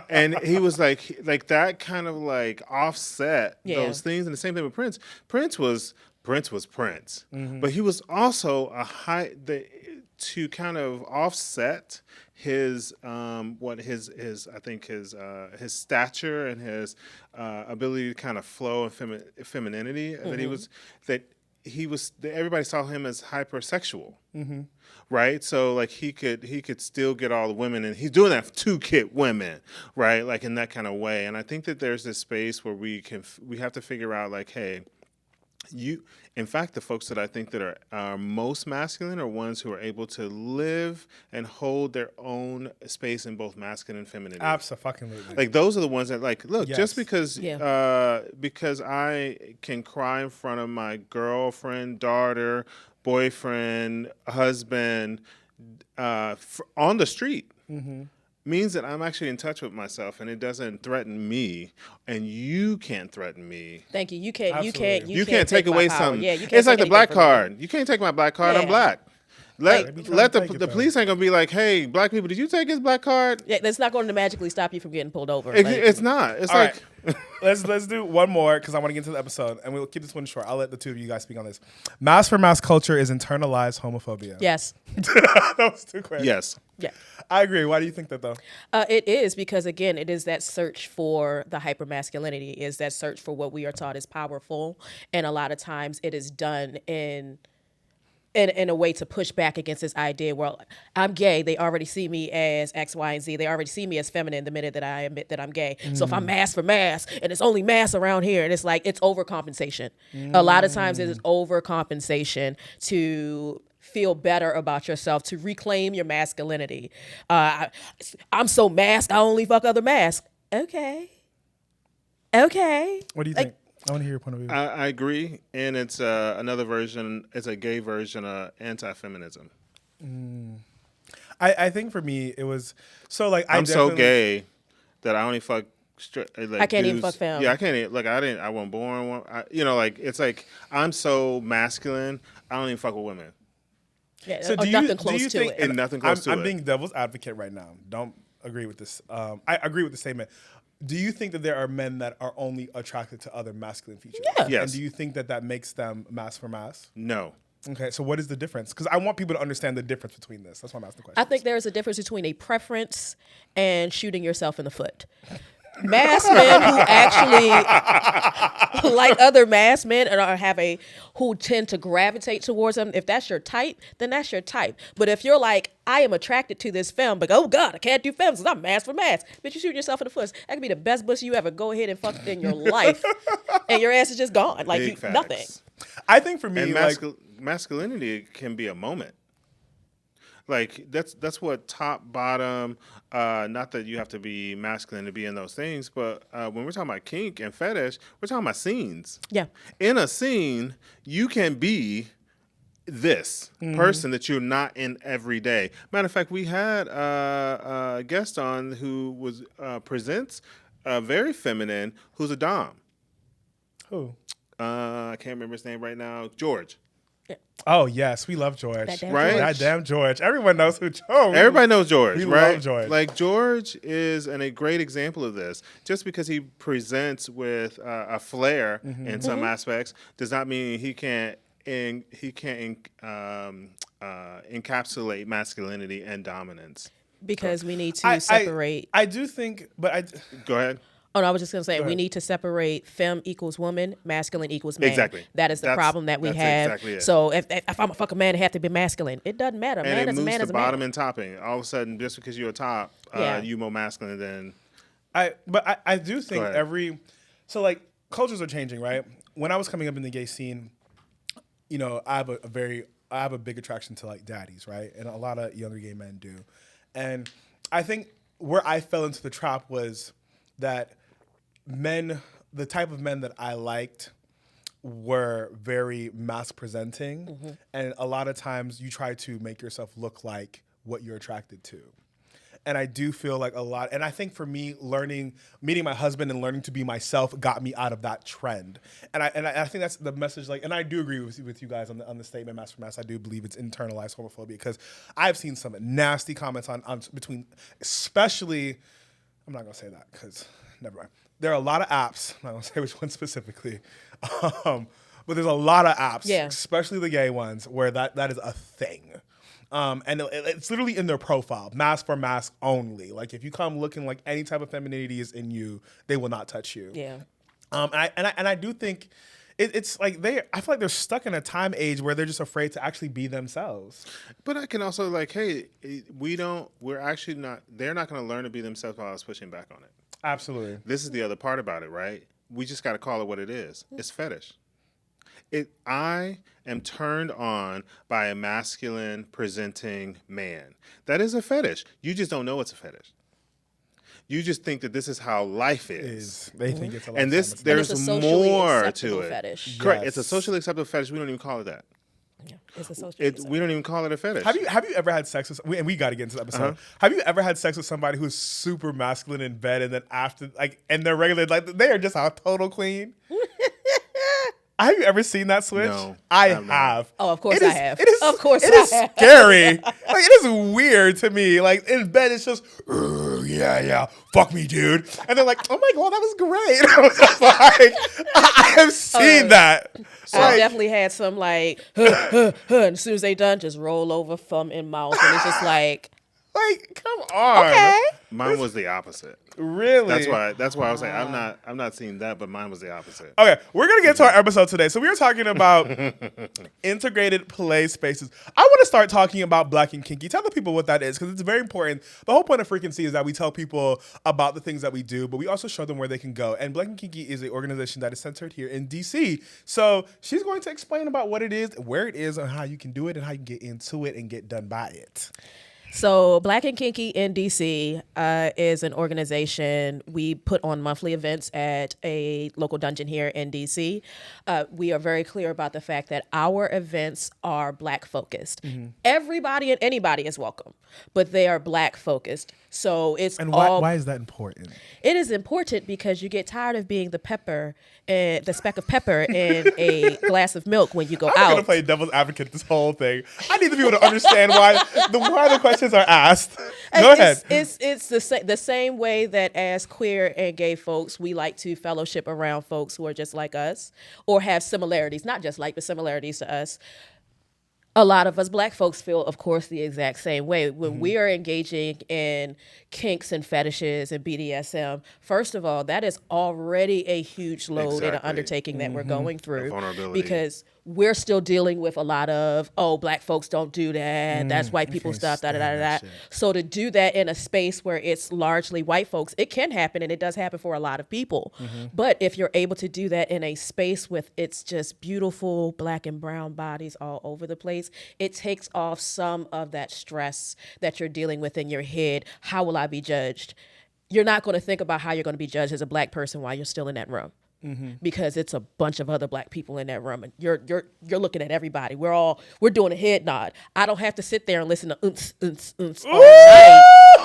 and he was like that kind of like offset those things. And the same thing with Prince. Prince was Prince, but he was also to kind of offset his his stature and his ability to kind of flow and femininity, that he was everybody saw him as hypersexual, right? So like he could still get all the women, and he's doing that to get women, right? Like in that kind of way. And I think that there's this space where we have to figure out like, hey, in fact, the folks that I think that are most masculine are ones who are able to live and hold their own space in both masculine and femininity. Absolutely. Like those are the ones that like, look, Yes. just because I can cry in front of my girlfriend, daughter, boyfriend, husband on the street. Means that I'm actually in touch with myself, and it doesn't threaten me, and you can't threaten me. Thank you. You can't take away my power. something. Yeah, you can't it's like take the black anything from me. card. You can't take my black card. Yeah. I'm black. Let take it, the though. police ain't gonna be like, hey, black people, did you take his black card? Yeah, that's not going to magically stop you from getting pulled over. It's not. It's All like right. let's do one more because I want to get into the episode, and we'll keep this one short. I'll let the two of you guys speak on this. Mass for mass culture is internalized homophobia. Yes. That was too quick. yes. Yeah. I agree. Why do you think that though? It is because, again, it is that search for the hypermasculinity, is that search for what we are taught is powerful. And a lot of times it is done in a way to push back against this idea, well, I'm gay. They already see me as X, Y, and Z. They already see me as feminine the minute that I admit that I'm gay. So if I'm mass for mass, and it's only mass around here, and it's like, it's overcompensation. A lot of times it is overcompensation to feel better about yourself, to reclaim your masculinity. I'm so masked, I only fuck other masks. Okay. What do you think? I want to hear your point of view. I agree, and it's another version. It's a gay version of anti-feminism. I think for me it was so like I'm so gay that I only fuck straight. Like, I can't even dudes. fuck femme. Yeah, I can't. Like I wasn't born. Like it's like I'm so masculine. I don't even fuck with women. Yeah, So or nothing close to think, it. And nothing close to I'm it. being devil's advocate right now. Don't agree with this. I agree with the statement. Do you think that there are men that are only attracted to other masculine features? Yeah. Yes. And do you think that makes them mass for mass? No. Okay, so what is the difference? Because I want people to understand the difference between this. That's why I'm asking the question. I think there is a difference between a preference and shooting yourself in the foot. Mass men who actually like other mass men and who tend to gravitate towards them. If that's your type, then that's your type. But if you're like, I am attracted to this femme, but oh God, I can't do femmes because I'm mass for mass. But you shoot yourself in the foot. That could be the best pussy you ever go ahead and fuck in your life, and your ass is just gone. Like Big facts. nothing. I think for me, And like, masculinity can be a moment. Like that's what top, bottom. Not that you have to be masculine to be in those things, but when we're talking about kink and fetish, we're talking about scenes. Yeah. In a scene, you can be this person that you're not in every day. Matter of fact, we had a guest on who was presents very feminine, who's a dom. who? I can't remember his name right now. George. Oh yes, we love George. That damn Right? George. That damn George. Everyone knows who George. Everybody knows George, We right? love George. Like George is a great example of this. Just because he presents with a flair in some aspects does not mean he can't encapsulate masculinity and dominance. Because we need to separate. I do think, but Go ahead. Oh, no, I was just going to say, we ahead. need to separate femme equals woman, masculine equals man. Exactly. That is the problem that we that's have. exactly it. So if I'm a fucking man, it have to be masculine. It doesn't matter. And Man it is a moves man to is a bottom man. and topping. All of a sudden, just because you're a top, Yeah. you more masculine than. I do think Go ahead. so like cultures are changing, right? When I was coming up in the gay scene, you know, I have a big attraction to like daddies, right? And a lot of younger gay men do. And I think where I fell into the trap was that the type of men that I liked were very mass presenting. And a lot of times you try to make yourself look like what you're attracted to. And I do feel like a lot, and I think for me, meeting my husband and learning to be myself got me out of that trend. And I think that's the message. Like, and I do agree with you guys on the statement, mass for mass. I do believe it's internalized homophobia because I've seen some nasty comments on between, especially. I'm not gonna say that because never mind. There are a lot of apps. I'm not gonna say which one specifically, but there's a lot of apps, especially the gay ones, where that is a thing. And it's literally in their profile, mask for mask only. Like if you come looking like any type of femininity is in you, they will not touch you. Yeah. And I do think it's like I feel like they're stuck in a time age where they're just afraid to actually be themselves. But I can also like, hey, they're not going to learn to be themselves while I was pushing back on it. Absolutely. This is the other part about it, right? We just got to call it what it is. It's fetish. I am turned on by a masculine presenting man. That is a fetish. You just don't know it's a fetish. You just think that this is how life is. They think it's a and lifestyle. there's it's a socially more acceptable to it. fetish. Correct. Yes. It's a socially acceptable fetish. We don't even call it that. Yeah, it's a socially We don't even call it a fetish. Have you ever had sex with? And we got to get into the episode. Have you ever had sex with somebody who's super masculine in bed, and then after and they're regular, like they are just a total queen? Have you ever seen that switch? No, I I've not. have. Oh, of course I have. It is. Of course it I is have. scary. Like it is weird to me. Like in bed, it's just yeah, fuck me, dude. And they're like, oh my god, that was great. I was just like, I have seen that. I definitely had some like, and as soon as they done, just roll over, thumb in mouth, and it's just like come on. okay. Mine was the opposite. Really? That's why I was like, I'm not seeing that, but mine was the opposite. Okay, we're gonna get to our episode today. So we are talking about integrated play spaces. I want to start talking about Black and Kinky. Tell the people what that is because it's very important. The whole point of Frequency is that we tell people about the things that we do, but we also show them where they can go. And Black and Kinky is an organization that is centered here in DC. So she's going to explain about what it is, where it is, and how you can do it, and how you can get into it and get done by it. So Black and Kinky in DC is an organization. We put on monthly events at a local dungeon here in DC. We are very clear about the fact that our events are Black focused. Everybody and anybody is welcome, but they are Black focused. So it's why is that important? It is important because you get tired of being the pepper, the speck of pepper in a glass of milk when you go I'm out. gonna play devil's advocate this whole thing. I need the people to understand why the questions are asked. Go ahead. It's the same way that as queer and gay folks, we like to fellowship around folks who are just like us or have similarities, not just like, but similarities to us. A lot of us Black folks feel, of course, the exact same way. When we are engaging in kinks and fetishes and BDSM, first of all, that is already a huge load and an undertaking that we're going through. Vulnerability. Because we're still dealing with a lot of, Black folks don't do that. That's white people stuff, da-da-da-da-da. So to do that in a space where it's largely white folks, it can happen, and it does happen for a lot of people. But if you're able to do that in a space with it's just beautiful Black and brown bodies all over the place, it takes off some of that stress that you're dealing with in your head. How will I be judged? You're not going to think about how you're going to be judged as a Black person while you're still in that room. Because it's a bunch of other Black people in that room, and you're looking at everybody. We're doing a head nod. I don't have to sit there and listen to all night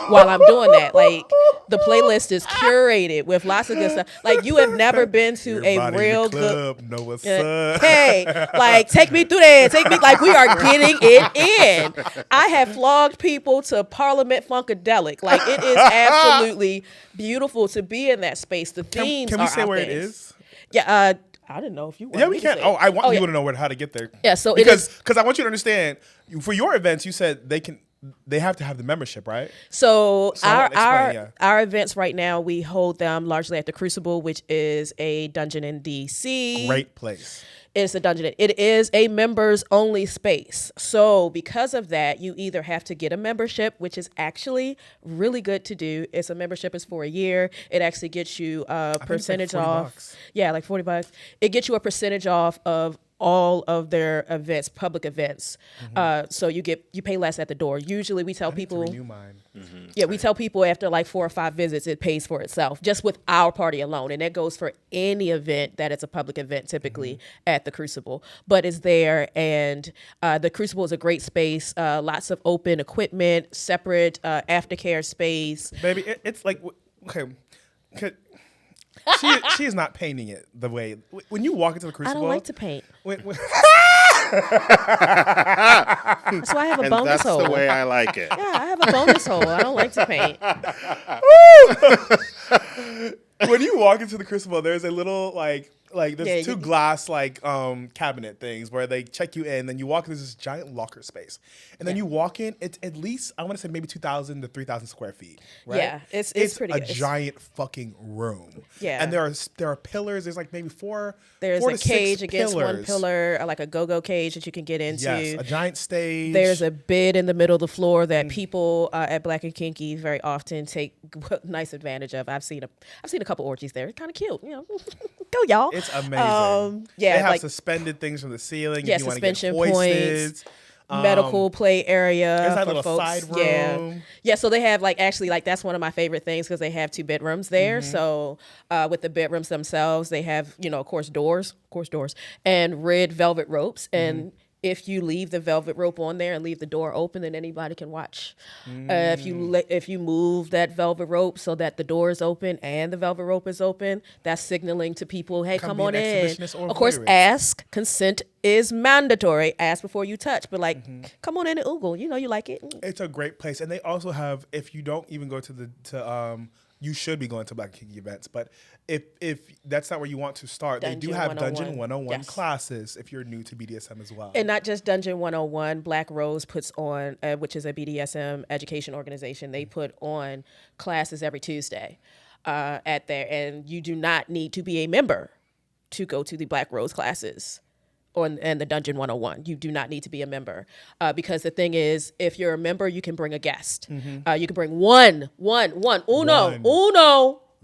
while I'm doing that. Like the playlist is curated with lots of good stuff. Like you have never been to a real good know what's up. hey, like take me through that. Take me like we are getting it in. I have flogged people to Parliament Funkadelic. Like it is absolutely beautiful to be in that space. The themes Can we are say our where things. it is? Yeah, I didn't know if you. Yeah, we can. Oh, I want people to know how to get there. Yeah, so because I want you to understand. For your events, you said they have to have the membership, right? So explain, our events right now, we hold them largely at the Crucible, which is a dungeon in DC. Great place. It's a dungeon. It is a members only space. So because of that, you either have to get a membership, which is actually really good to do. It's a membership is for a year. It actually gets you a percentage off. $40. Yeah, like $40. It gets you a percentage off of all of their events, public events. So you pay less at the door. Usually we tell people, renew mine. yeah, we tell people after like 4 or 5 visits, it pays for itself just with our party alone. And that goes for any event that it's a public event, typically at the Crucible. But it's there, and the Crucible is a great space. Lots of open equipment, separate aftercare space. Baby, it's like, okay. She is not painting it the way when you walk into the Crucible. I don't like to paint. When, That's why I have a And bonus that's hole. the way I like it. Yeah, I have a bonus hole. I don't like to paint. when you walk into the Crucible, there's a little like Like there's Yeah, two glass like cabinet things where they check you in, then you walk into this giant locker space, and then you walk in. It's at least I want to say maybe 2,000 to 3,000 square feet. Right? Yeah, it's pretty a good. giant fucking room. Yeah. and there are pillars. There's like maybe four. There's four a to six cage against one pillars. pillar, like a go-go cage that you can get into. Yes, a giant stage. There's a bed in the middle of the floor that people at Black and Kinky very often take nice advantage of. I've seen a couple orgies there. It's kind of cute, Go y'all! It's amazing. Yeah, they have like suspended things from the ceiling. yeah, if you want to get suspension hoisted. points. Medical play area there's that for little folks. side Yeah, room. yeah. So they have that's one of my favorite things because they have 2 bedrooms there. So with the bedrooms themselves, they have of course doors, and red velvet ropes. And if you leave the velvet rope on there and leave the door open, then anybody can watch. If you move that velvet rope so that the door is open and the velvet rope is open, that's signaling to people, hey, come be on an in. exhibitionist or Of course, voyeurist. ask. Consent is mandatory. Ask before you touch. But come on in and oogle. You like it. It's a great place, and they also have. If you don't even go to you should be going to Black Kinky events, but if that's not where you want to start, they do Dungeon have 101. Dungeon 101 Yes. classes if you're new to BDSM as well. And not just Dungeon 101, Black Rose puts on, which is a BDSM education organization, they put on classes every Tuesday at there. And you do not need to be a member to go to the Black Rose classes and the Dungeon 101. You do not need to be a member because the thing is, if you're a member, you can bring a guest. You can bring uno.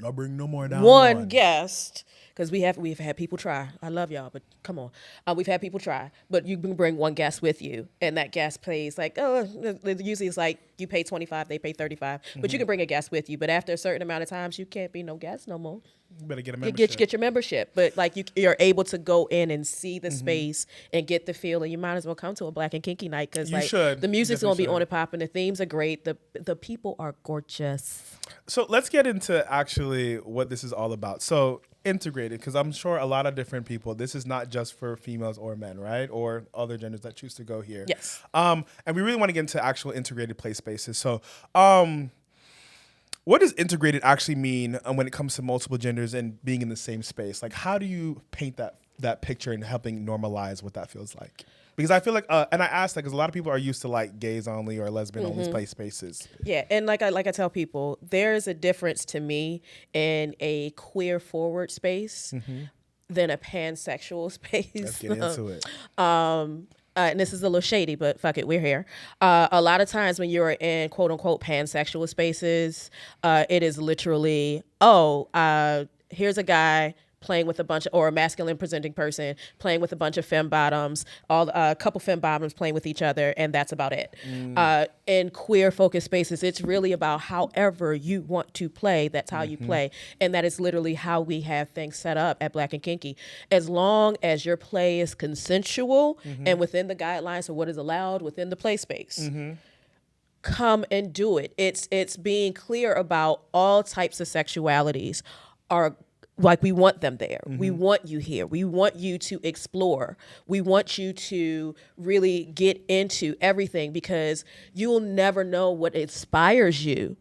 I'll bring no more down. One guest, because we've had people try. I love y'all, but come on, we've had people try. But you can bring one guest with you, and that guest pays usually it's like you pay $25, they pay $35, but you can bring a guest with you. But after a certain amount of times, you can't be no guest no more. You better get a membership. Get your membership, but you're able to go in and see the space and get the feel, and you might as well come to a Black and Kinky night because should. the music's You gonna be definitely on and popping. The themes are great. The people are gorgeous. So let's get into actually what this is all about. So integrated, because I'm sure a lot of different people, this is not just for females or men, right? Or other genders that choose to go here. Yes. And we really want to get into actual integrated play spaces. So what does integrated actually mean when it comes to multiple genders and being in the same space? Like, how do you paint that picture and helping normalize what that feels like? Because I feel like, and I asked that because a lot of people are used to like gays only or lesbian only play spaces. Yeah, and like I tell people, there's a difference to me in a queer forward space than a pansexual space. Let's get into it. And this is a little shady, but fuck it, we're here. A lot of times when you're in quote unquote pansexual spaces, it is literally, here's a guy playing with a bunch of, or a masculine presenting person playing with a bunch of femme bottoms, a couple femme bottoms playing with each other, and that's about it. In queer focused spaces, it's really about however you want to play, that's how you play. And that is literally how we have things set up at Black and Kinky. As long as your play is consensual and within the guidelines of what is allowed within the play space. Come and do it. It's being clear about all types of sexualities are like we want them there. We want you here. We want you to explore. We want you to really get into everything because you'll never know what inspires you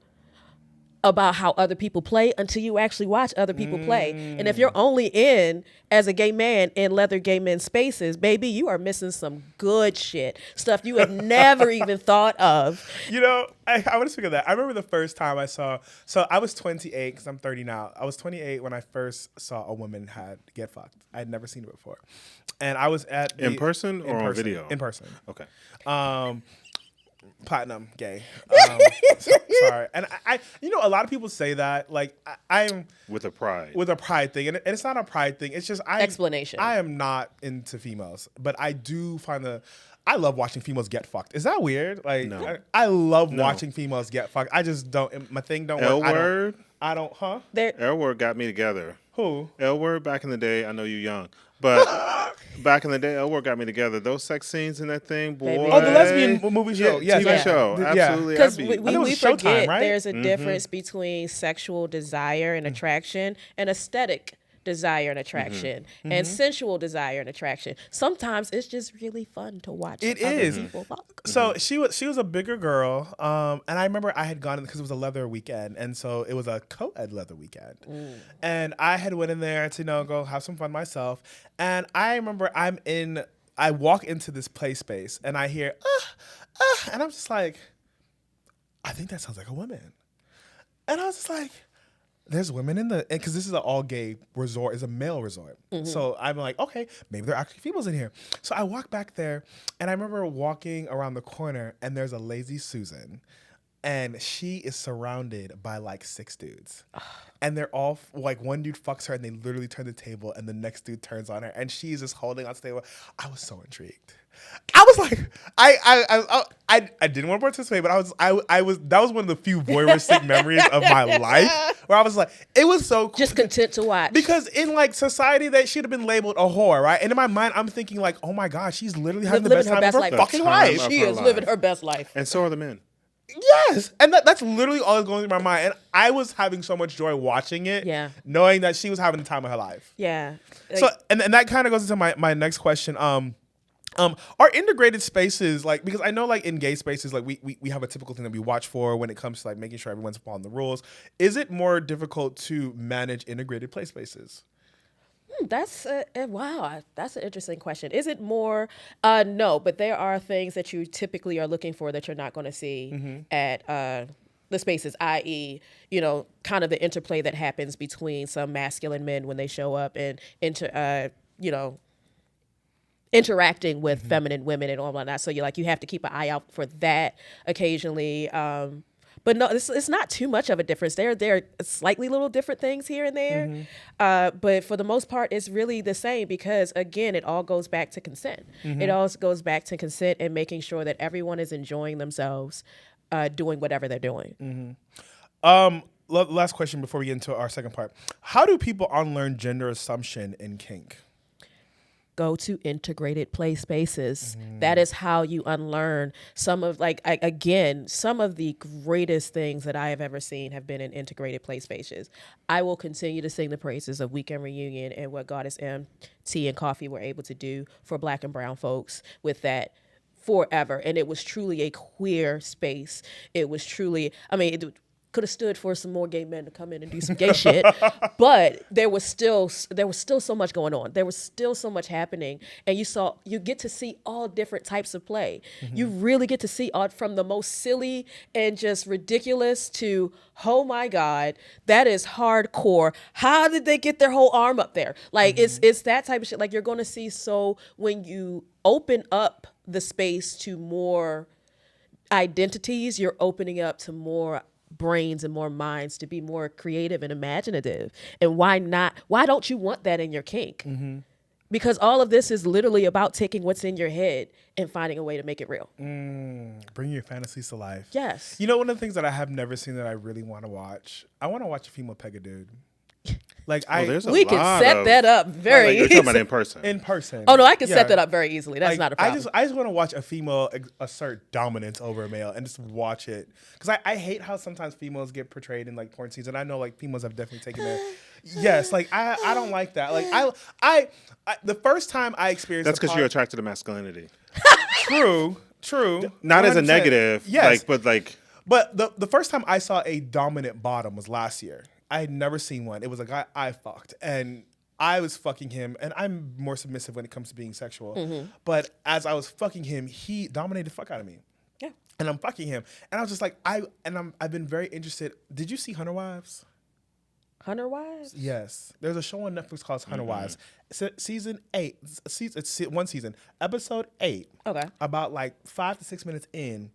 about how other people play until you actually watch other people play. And if you're only in as a gay man in leather gay men spaces, baby, you are missing some good shit. Stuff you have never even thought of. I want to speak of that. I remember the first time I saw, so I was 28 because I'm 30 now. I was 28 when I first saw a woman get fucked. I had never seen it before. And I was at in person or on video? In person. Okay. Platinum gay. Sorry. And I a lot of people say that like I'm with a pride thing, and it's not a pride thing. It's just explanation. I am not into females, but I do find I love watching females get fucked. Is that weird? Like no. I love watching females get fucked. I just don't. My thing don't work. L-word. I don't. Huh? L-word got me together. Who? L-word back in the day. I know you're young, but back in the day, L-word got me together. Those sex scenes in that thing, boy. Oh, the lesbian movie show. Yeah, Yes, TV show. Absolutely. Because know we it's Showtime, forget right? there's a difference between sexual desire and attraction and aesthetic desire and attraction and sensual desire and attraction. Sometimes it's just really fun to watch. It other is. people fuck. So she was a bigger girl, and I remember I had gone in because it was a leather weekend, and so it was a co-ed leather weekend, and I had went in there to go have some fun myself, and I remember I walk into this play space and I hear and I'm just like, I think that sounds like a woman, and I was just like, there's women in because this is an all gay resort, it's a male resort. So I'm like, okay, maybe there are actually females in here. So I walk back there, and I remember walking around the corner, and there's a lazy Susan, and she is surrounded by like 6 dudes. And they're all like, one dude fucks her, and they literally turn the table, and the next dude turns on her, and she's just holding on to the table. I was so intrigued. I was like, I didn't want to participate, but I was that was one of the few voyeuristic memories of my life where I was like, it was so cool. Just content to watch. Because in like society, that should have been labeled a whore, right? And in my mind, I'm thinking like, oh my God, she's literally having the best time of her fucking life. She is living her best life. And so are the men. Yes, and that's literally all that's going through my mind. And I was having so much joy watching it, knowing that she was having the time of her life. Yeah. So, and that kind of goes into my next question. Are integrated spaces, like, because I know like in gay spaces, like we have a typical thing that we watch for when it comes to like making sure everyone's following the rules. Is it more difficult to manage integrated play spaces? That's wow. That's an interesting question. Is it more? No, but there are things that you typically are looking for that you're not going to see at the spaces, i.e., kind of the interplay that happens between some masculine men when they show up and interacting with feminine women and all that. So you have to keep an eye out for that occasionally. But no, it's not too much of a difference. There are slightly little different things here and there. But for the most part, it's really the same because, again, it all goes back to consent. It all goes back to consent and making sure that everyone is enjoying themselves doing whatever they're doing. Last question before we get into our second part. How do people unlearn gender assumption in kink? Go to integrated play spaces. That is how you unlearn some of some of the greatest things that I have ever seen have been in integrated play spaces. I will continue to sing the praises of Weekend Reunion and what Goddexx Tea and Coffee were able to do for Black and brown folks with that forever. And it was truly a queer space. It was truly, it could have stood for some more gay men to come in and do some gay shit, but there was still so much going on. There was still so much happening, and you get to see all different types of play. You really get to see from the most silly and just ridiculous to, oh my God, that is hardcore. How did they get their whole arm up there? It's that type of shit. Like, you're going to see. So when you open up the space to more identities, you're opening up to more brains and more minds to be more creative and imaginative. And why not? Why don't you want that in your kink? Because all of this is literally about taking what's in your head and finding a way to make it real. Bring your fantasies to life. Yes. One of the things that I have never seen that I really want to watch, I want to watch a female peg a dude. We can set that up very you're easily. talking about in person. In person. Oh no, I can set that up very easily. That's not a problem. I just want to watch a female assert dominance over a male and just watch it, because I hate how sometimes females get portrayed in like porn scenes, and I know like females have definitely taken their yes, like I don't like that. Like I the first time I experienced that's because you're attracted to masculinity. True. Not 100%. As a negative. Yes. But the first time I saw a dominant bottom was last year. I had never seen one. It was a guy I fucked, and I was fucking him, and I'm more submissive when it comes to being sexual. But as I was fucking him, he dominated the fuck out of me. Yeah. And I'm fucking him, and I was just like, I've been very interested. Did you see Hunter Wives? Hunter Wives? Yes. There's a show on Netflix called Hunter Wives. Season 8. It's one season. Episode 8. Okay. About like 5 to 6 minutes in,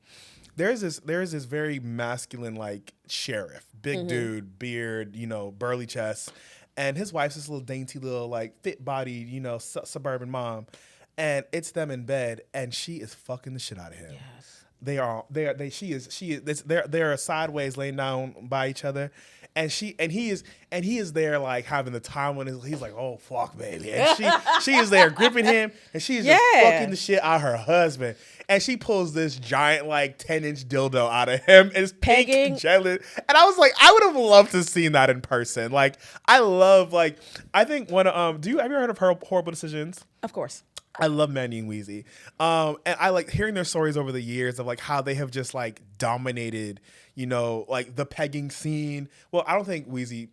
there's this very masculine like sheriff, big dude, beard, burly chest, and his wife's this little dainty little like fit bodied, suburban mom, and it's them in bed, and she is fucking the shit out of him. Yes. they're sideways laying down by each other, and he is there like having the time when he's like, oh fuck baby, and she is there gripping him, and she's just fucking the shit out of her husband, and she pulls this giant like 10-inch dildo out of him and is pink jealous, and I was like, I would have loved to seen that in person. Like I think one have you ever heard of Horrible Decisions? Of course. I love Mandy and Weezy. And I like hearing their stories over the years of like how they have just like dominated, you know, like the pegging scene. Well, I don't think Weezy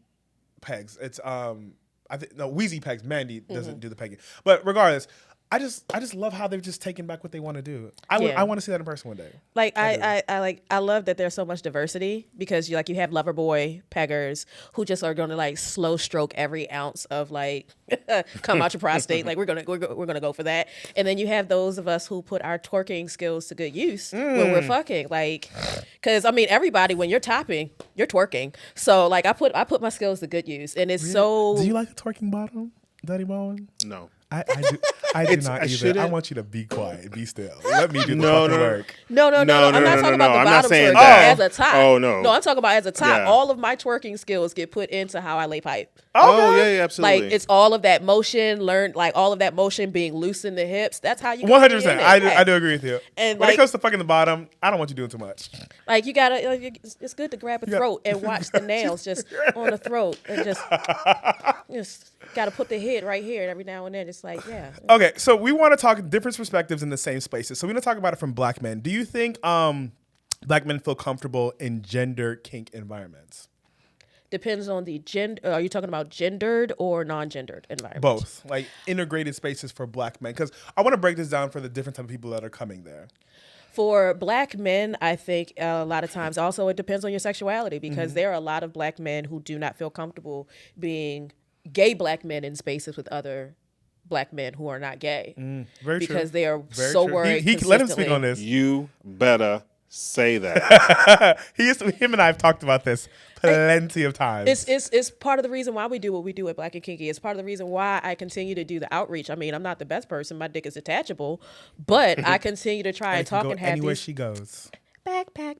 pegs. It's Weezy pegs. Mandy doesn't do the pegging. But regardless, I just love how they've just taken back what they want to do. I want to see that in person one day. Like I love that there's so much diversity, because you have lover boy peggers who just are going to like slow stroke every ounce of like come out your prostate. Like we're gonna go for that. And then you have those of us who put our twerking skills to good use when we're fucking. Like, because I mean everybody, when you're topping, you're twerking. So like I put my skills to good use, and it's so. Do you like a twerking bottom, Daddy Bowen? No. I do not either. I want you to be quiet, be still. Let me do the fucking work. No. I'm not talking about the bottom twerk as a top. Oh no. No, I'm talking about as a top. Yeah. All of my twerking skills get put into how I lay pipe. Oh yeah, absolutely. Like it's all of that motion, all of that motion being loose in the hips. That's how you. 100%. I do agree with you. And when it comes to fucking the bottom, I don't want you doing too much. Like you gotta, it's good to grab a throat and watch the nails just on the throat, and just gotta put the head right here, and every now and then it's like, yeah. Okay, so we want to talk different perspectives in the same spaces. So we're gonna talk about it from Black men. Do you think Black men feel comfortable in gender kink environments? Depends on the gender. Are you talking about gendered or non-gendered environments? Both, like integrated spaces for Black men, because I want to break this down for the different type of people that are coming there. For Black men, I think a lot of times also it depends on your sexuality, because there are a lot of Black men who do not feel comfortable being gay Black men in spaces with other Black men who are not gay. Very because true. they are Very so true. worried. He let him speak on this. You better say that. Him and I have talked about this plenty of times. It's part of the reason why we do what we do at Black and Kinky. It's part of the reason why I continue to do the outreach. I mean, I'm not the best person. My dick is detachable, but I continue to try and talk and have anywhere these. She goes. Backpack.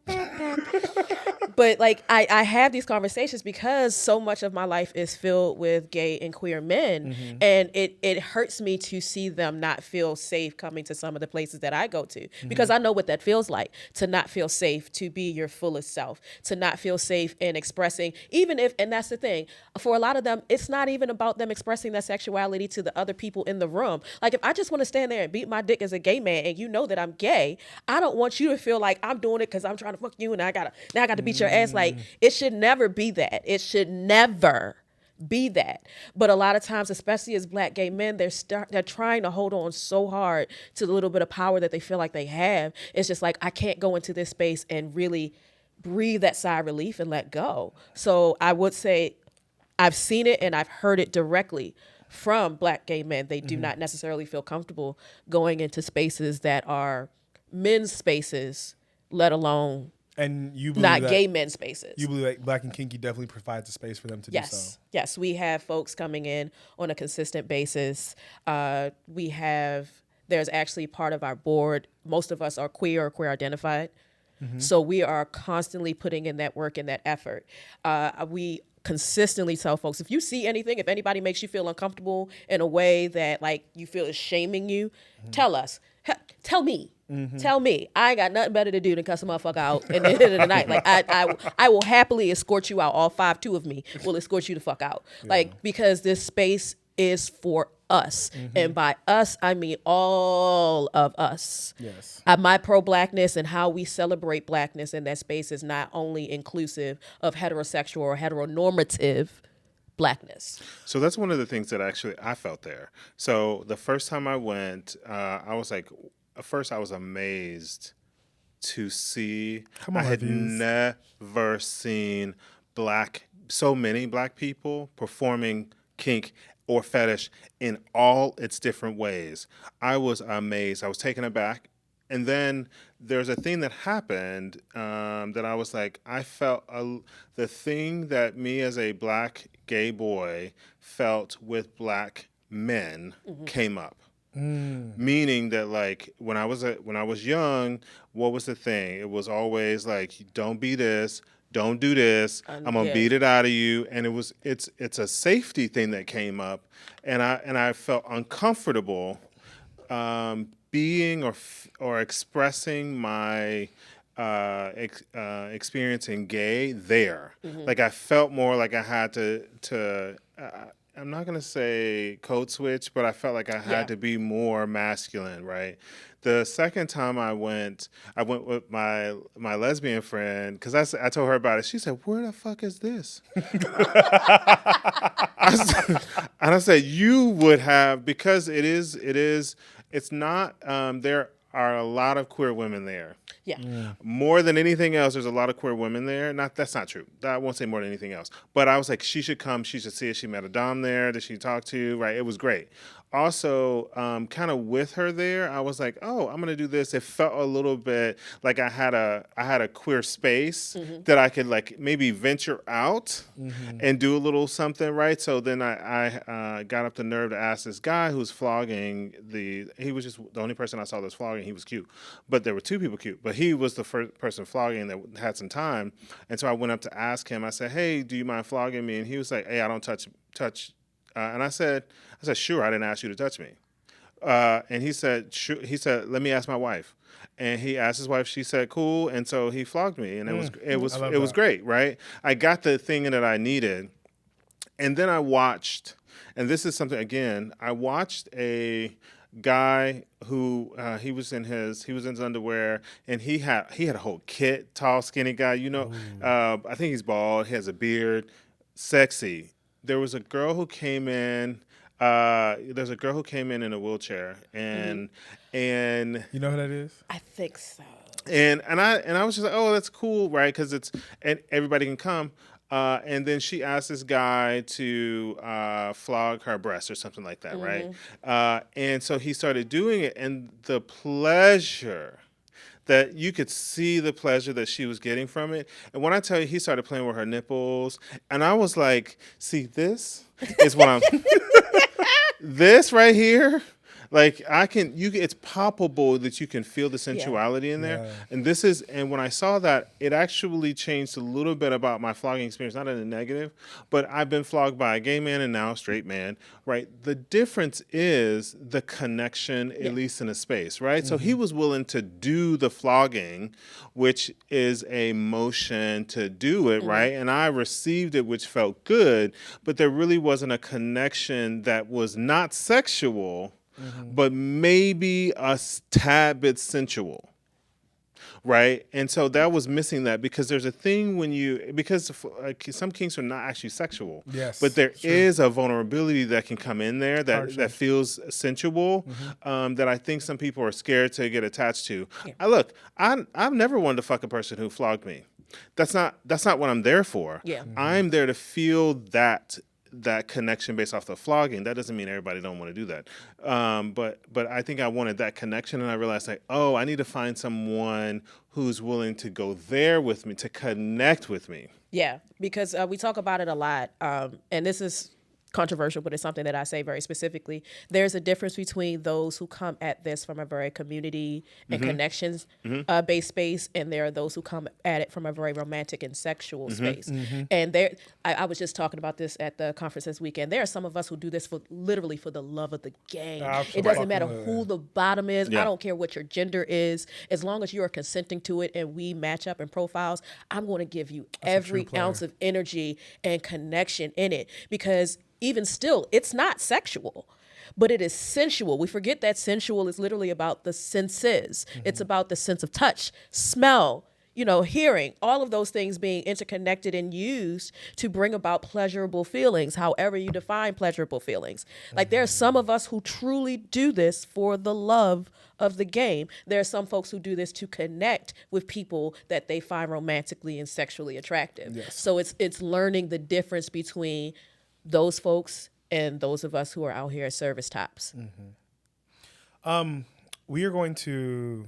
But like I have these conversations because so much of my life is filled with gay and queer men, and it hurts me to see them not feel safe coming to some of the places that I go to, because I know what that feels like, to not feel safe, to be your fullest self, to not feel safe in expressing, even if, and that's the thing, for a lot of them, it's not even about them expressing their sexuality to the other people in the room. Like if I just want to stand there and beat my dick as a gay man and you know that I'm gay, I don't want you to feel like I'm doing it because I'm trying to fuck you and I got to beat your ass. Like it should never be that. It should never be that. But a lot of times, especially as Black gay men, they're trying to hold on so hard to the little bit of power that they feel like they have. It's just like, I can't go into this space and really breathe that sigh of relief and let go. So I would say I've seen it and I've heard it directly from Black gay men. They do not necessarily feel comfortable going into spaces that are men's spaces, let alone and you believe not that, gay men's spaces. You believe that Black and Kinky definitely provides a space for them to do so. Yes, we have folks coming in on a consistent basis. There's actually part of our board, most of us are queer or queer identified. So we are constantly putting in that work and that effort. We consistently tell folks, if you see anything, if anybody makes you feel uncomfortable in a way that like you feel is shaming you, tell us. Tell me. Tell me. I ain't got nothing better to do than cuss a motherfucker out at the end of the night. Like I will happily escort you out. All 5'2" of me will escort you the fuck out. Yeah. Like, because this space is for us. And by us, I mean all of us. Yes. My pro-Blackness and how we celebrate Blackness in that space is not only inclusive of heterosexual or heteronormative Blackness. So that's one of the things that actually I felt there. So the first time I went, I was like, at first I was amazed to see. I had never seen so many Black people performing kink or fetish in all its different ways. I was amazed. I was taken aback. And then there's a thing that happened that I was like, I felt the thing that me as a Black gay boy felt with Black men came up. Meaning that like when I was young, what was the thing? It was always like, don't be this, don't do this. I'm gonna beat it out of you, and it's a safety thing that came up, and I felt uncomfortable being or expressing my experiencing gay there. Like I felt more like I had to. I'm not gonna say code switch, but I felt like I had to be more masculine, right? The second time I went with my lesbian friend because I told her about it. She said, "Where the fuck is this?" And I said, "You would have because it's not. There are a lot of queer women there." Yeah. More than anything else, there's a lot of queer women there. That's not true. I won't say more than anything else. But I was like, she should come. She should see it. She met a dom there that she talked to. Right. It was great. Also, kind of with her there, I was like, oh, I'm gonna do this. It felt a little bit like I had a queer space that I could like maybe venture out and do a little something, right? So then I got up the nerve to ask this guy who's flogging he was just the only person I saw that's flogging. He was cute, but there were two people cute, but he was the first person flogging that had some time. And so I went up to ask him. I said, hey, do you mind flogging me? And he was like, hey, I don't touch. And I said, sure, I didn't ask you to touch me. And he said, sure. He said, let me ask my wife. And he asked his wife. She said, cool. And so he flogged me, and it was great, right? I got the thing that I needed, and then I watched. And this is something again. I watched a guy who he was in his underwear, and he had a whole kit. Tall, skinny guy. I think he's bald. He has a beard. Sexy. There was a girl who came in. There's a girl who came in a wheelchair, and You know who that is? I think so. And I was just like, oh, that's cool, right? Because and everybody can come. And then she asked this guy to flog her breast or something like that, right? And so he started doing it, and the pleasure that you could see the pleasure that she was getting from it. And when I tell you, he started playing with her nipples, and I was like, see, this is what I'm, this right here, like it's palpable that you can feel the sensuality in there. Yeah. And when I saw that, it actually changed a little bit about my flogging experience, not in a negative, but I've been flogged by a gay man and now a straight man, right? The difference is the connection, at least in a space, right? So he was willing to do the flogging, which is a motion to do it, right? And I received it, which felt good, but there really wasn't a connection that was not sexual, but maybe a tad bit sensual, right? And so that was missing that because there's a thing because some kinks are not actually sexual, but there is a vulnerability that can come in there that feels sensual, that I think some people are scared to get attached to. Yeah. I've never wanted to fuck a person who flogged me. That's not what I'm there for. Yeah. I'm there to feel that connection based off the flogging. That doesn't mean everybody don't want to do that. But I think I wanted that connection, and I realized like, oh, I need to find someone who's willing to go there with me, to connect with me. Yeah, because we talk about it a lot, and this is controversial, but it's something that I say very specifically. There's a difference between those who come at this from a very community and connections based space, and there are those who come at it from a very romantic and sexual space. And I was just talking about this at the conference this weekend. There are some of us who do this literally for the love of the game. Absolutely. It doesn't matter who the bottom is. Yeah. I don't care what your gender is. As long as you are consenting to it and we match up in profiles, I'm going to give you every ounce of energy and connection in it, because even still, it's not sexual, but it is sensual. We forget that sensual is literally about the senses. It's about the sense of touch, smell, hearing, all of those things being interconnected and used to bring about pleasurable feelings, however you define pleasurable feelings. Like there are some of us who truly do this for the love of the game. There are some folks who do this to connect with people that they find romantically and sexually attractive. Yes. So it's learning the difference between those folks and those of us who are out here as service tops. We are going to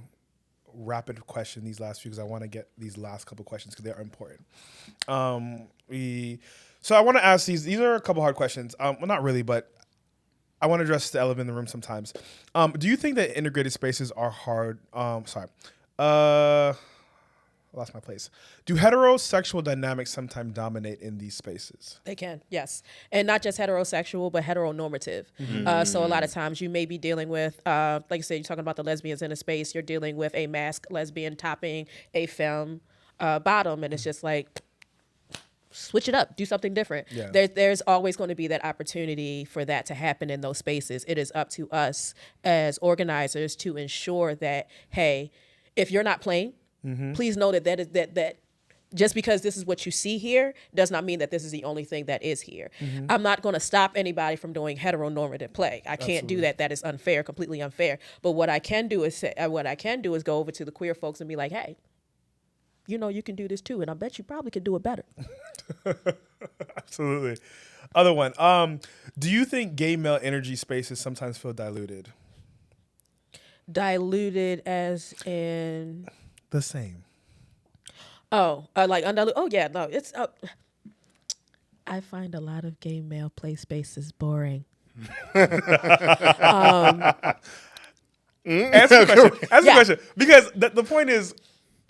rapid question these last few because I want to get these last couple questions because they are important. So I want to ask these are a couple hard questions. Well, not really, but I want to address the elephant in the room sometimes. Do you think that integrated spaces are hard? I lost my place. Do heterosexual dynamics sometimes dominate in these spaces? They can, yes. And not just heterosexual, but heteronormative. So a lot of times you may be dealing with, like I said, you're talking about the lesbians in a space, you're dealing with a masked lesbian topping a femme bottom, and it's just like, switch it up, do something different. Yeah. There's always going to be that opportunity for that to happen in those spaces. It is up to us as organizers to ensure that, hey, if you're not playing, please know that just because this is what you see here does not mean that this is the only thing that is here. I'm not going to stop anybody from doing heteronormative play. I can't do that. That is unfair, completely unfair. But what I can do is go over to the queer folks and be like, hey, you know, you can do this too, and I bet you probably could do it better. Absolutely. Other one. Do you think gay male energy spaces sometimes feel diluted? Diluted as in the same. Oh, like undiluted. Oh yeah, no, it's. I find a lot of gay male play spaces boring. Answer the question. Answer the question. Because the point is,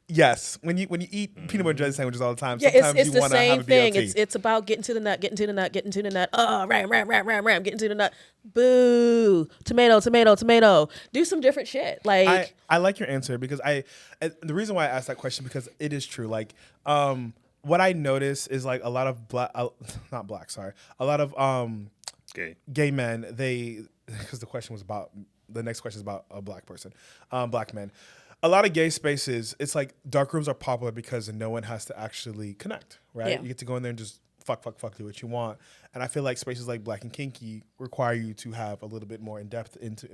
yes, when you eat peanut butter and jelly sandwiches all the time, sometimes it's you the want to have same a thing. BLT. It's about getting to the nut, getting to the nut, getting to the nut. Oh, ram, getting to the nut. Boo, tomato. Do some different shit. Like I like your answer because the reason why I asked that question because it is true. Like, what I notice is like a lot of a lot of gay men. Because the next question is about a black person, black men. A lot of gay spaces, it's like dark rooms are popular because no one has to actually connect, right? Yeah. You get to go in there and just fuck, do what you want. And I feel like spaces like Black and Kinky require you to have a little bit more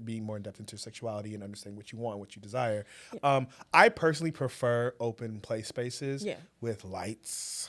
being more in depth into sexuality and understanding what you want, what you desire. Yeah. I personally prefer open play spaces with lights.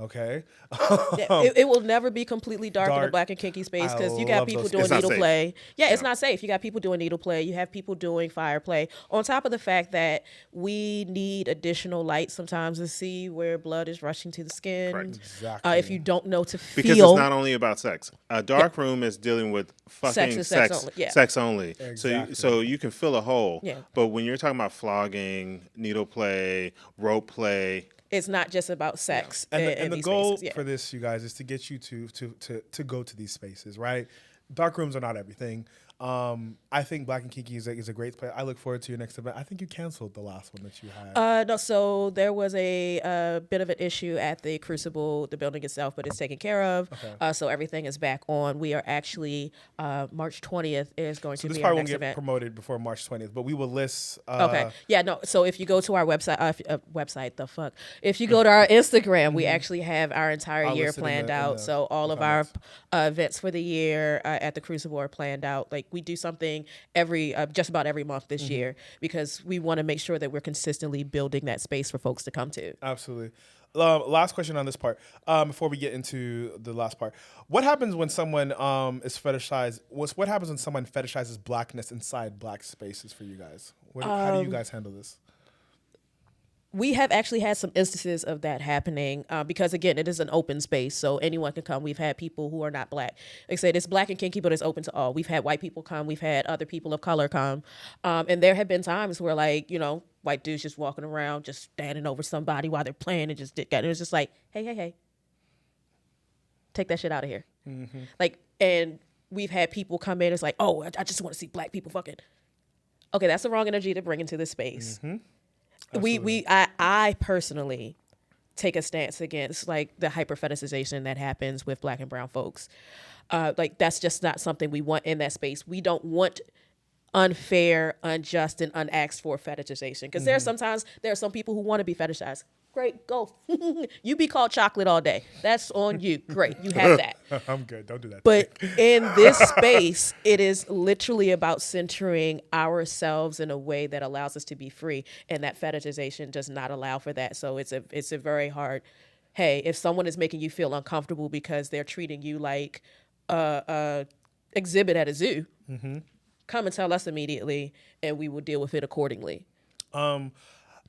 Okay. It will never be completely dark in a Black and Kinky space because you got people doing needle play. Yeah, it's not safe. You got people doing needle play. You have people doing fire play. On top of the fact that we need additional light sometimes to see where blood is rushing to the skin. Correct. Exactly. If you don't know to feel. Because it's not only about sex. A dark room is dealing with fucking sex only. Exactly. So you can fill a hole. Yeah. But when you're talking about flogging, needle play, rope play, it's not just about sex. And the goal for this, you guys, is to get you to go to these spaces, right? Dark rooms are not everything. I think Black and Kinky is a great place. I look forward to your next event. I think you canceled the last one that you had. No, so there was a bit of an issue at the Crucible, the building itself, but it's taken care of. Okay. So everything is back on. We are actually, March 20th is going to be our next event. This probably won't get promoted before March 20th, but we will list. Okay. Yeah, no, so if you go to our website, if you go to our Instagram, we actually have our entire year planned out. So all of our events for the year at the Crucible are planned out. Like, we do something just about every month this year because we want to make sure that we're consistently building that space for folks to come to. Absolutely. Last question on this part before we get into the last part. What happens when someone is fetishized? What happens when someone fetishizes blackness inside black spaces for you guys? How do you guys handle this? We have actually had some instances of that happening because, again, it is an open space, so anyone can come. We've had people who are not black. Like I said, it's Black and Kinky, but it's open to all. We've had white people come. We've had other people of color come. And there have been times where, like, you know, white dudes just walking around, just standing over somebody while they're playing and just, it was just like, hey, take that shit out of here. Mm-hmm. Like, and we've had people come in, it's like, oh, I just want to see black people fucking. Okay, that's the wrong energy to bring into this space. Mm-hmm. I personally take a stance against like the hyper fetishization that happens with Black and brown folks. Like, that's just not something we want in that space. We don't want unfair, unjust, and unasked for fetishization. Because there are some people who want to be fetishized. Great, go. You be called chocolate all day. That's on you. Great, you have that. I'm good. Don't do that. But in this space, it is literally about centering ourselves in a way that allows us to be free, and that fetishization does not allow for that. So it's a very hard. Hey, if someone is making you feel uncomfortable because they're treating you like a exhibit at a zoo, come and tell us immediately, and we will deal with it accordingly.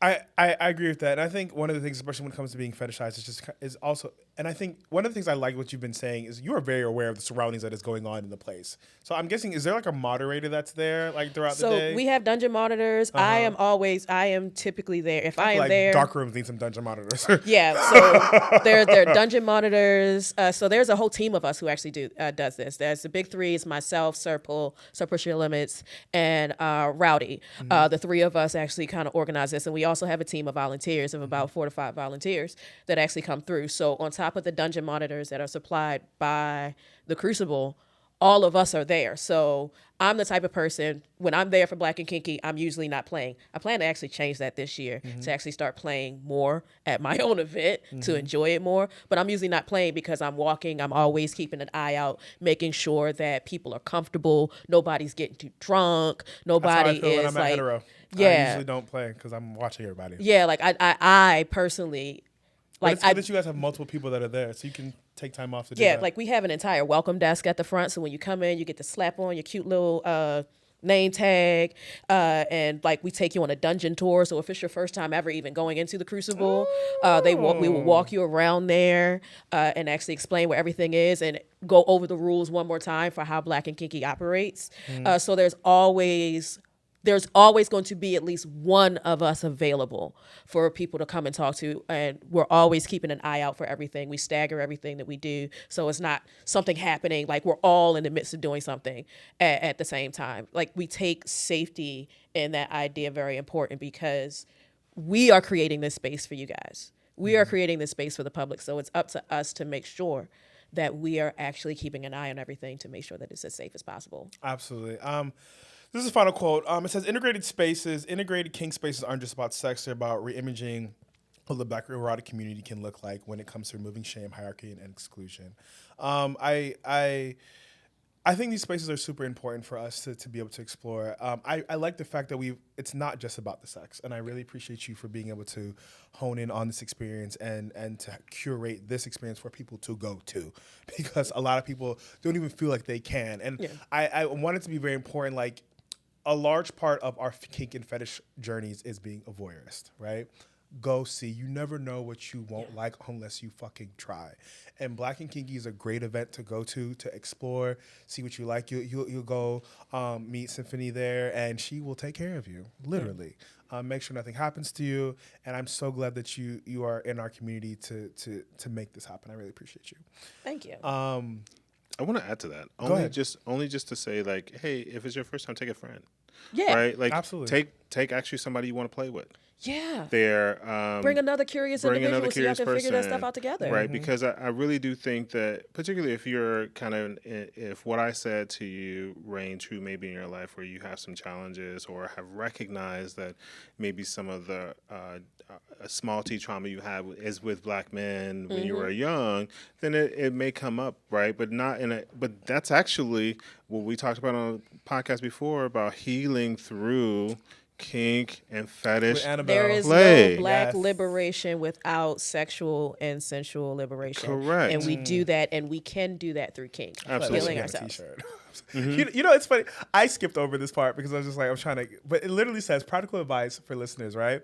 I agree with that, and I think one of the things, especially when it comes to being fetishized, is also, and I think one of the things I like what you've been saying is you are very aware of the surroundings that is going on in the place. So I'm guessing, is there like a moderator that's there like throughout the day? So we have dungeon monitors. I am typically there. If I am like there, dark rooms need some dungeon monitors. yeah. So there are dungeon monitors. So there's a whole team of us who actually does this. There's the big three: is myself, Serpil, Push Your Limits, and Rowdy. The three of us actually kind of organize this, and we also have a team of volunteers of about 4 to 5 volunteers that actually come through. So on top of the dungeon monitors that are supplied by the Crucible, all of us are there. So I'm the type of person, when I'm there for Black and Kinky, I'm usually not playing. I plan to actually change that this year, to actually start playing more at my own event, to enjoy it more. But I'm usually not playing because I'm walking. I'm always keeping an eye out, making sure that people are comfortable. Nobody's getting too drunk. Nobody That's how I feel when is I'm at like, hetero. yeah. I usually don't play because I'm watching everybody. Yeah, like I personally, But like it's good that you guys have multiple people that are there, so you can take time off to do yeah, that. like we have an entire welcome desk at the front. So when you come in, you get to slap on your cute little name tag, and like we take you on a dungeon tour. So if it's your first time ever even going into the Crucible, we will walk you around there and actually explain where everything is and go over the rules one more time for how Black and Kinky operates. So there's always going to be at least one of us available for people to come and talk to. And we're always keeping an eye out for everything. We stagger everything that we do. So it's not something happening, like we're all in the midst of doing something at the same time. Like we take safety in that idea very important because we are creating this space for you guys. We are creating this space for the public. So it's up to us to make sure that we are actually keeping an eye on everything to make sure that it's as safe as possible. Absolutely. This is a final quote. It says, integrated kink spaces aren't just about sex, they're about reimaging what the Black erotic community can look like when it comes to removing shame, hierarchy, and exclusion. I think these spaces are super important for us to be able to explore. I like the fact that it's not just about the sex, and I really appreciate you for being able to hone in on this experience and to curate this experience for people to go to, because a lot of people don't even feel like they can. And yeah. I want it to be very important, like, a large part of our kink and fetish journeys is being a voyeurist, right? Go see. You never know what you won't like unless you fucking try. And Black and Kinky is a great event to go to explore, see what you like. You'll go meet Symphonee there, and she will take care of you, literally. Make sure nothing happens to you. And I'm so glad that you are in our community to make this happen. I really appreciate you. Thank you. I want to add to that. Go ahead. Only just to say, like, hey, if it's your first time, take a friend. Yeah. Right? Like, absolutely. Take actually somebody you want to play with. Yeah. Bring another curious individual so y'all can figure that stuff out together. Right, because I really do think that, particularly if you're if what I said to you reign true maybe in your life where you have some challenges or have recognized that maybe some of the small T trauma you have is with Black men when you were young, then it may come up, right? But but that's actually what we talked about on the podcast before about healing through kink and fetish. There is no Black liberation without sexual and sensual liberation. Correct. And we do that, and we can do that through kink. Absolutely. Healing ourselves. You know, it's funny. I skipped over this part because I was just like, I'm trying to, but it literally says practical advice for listeners, right?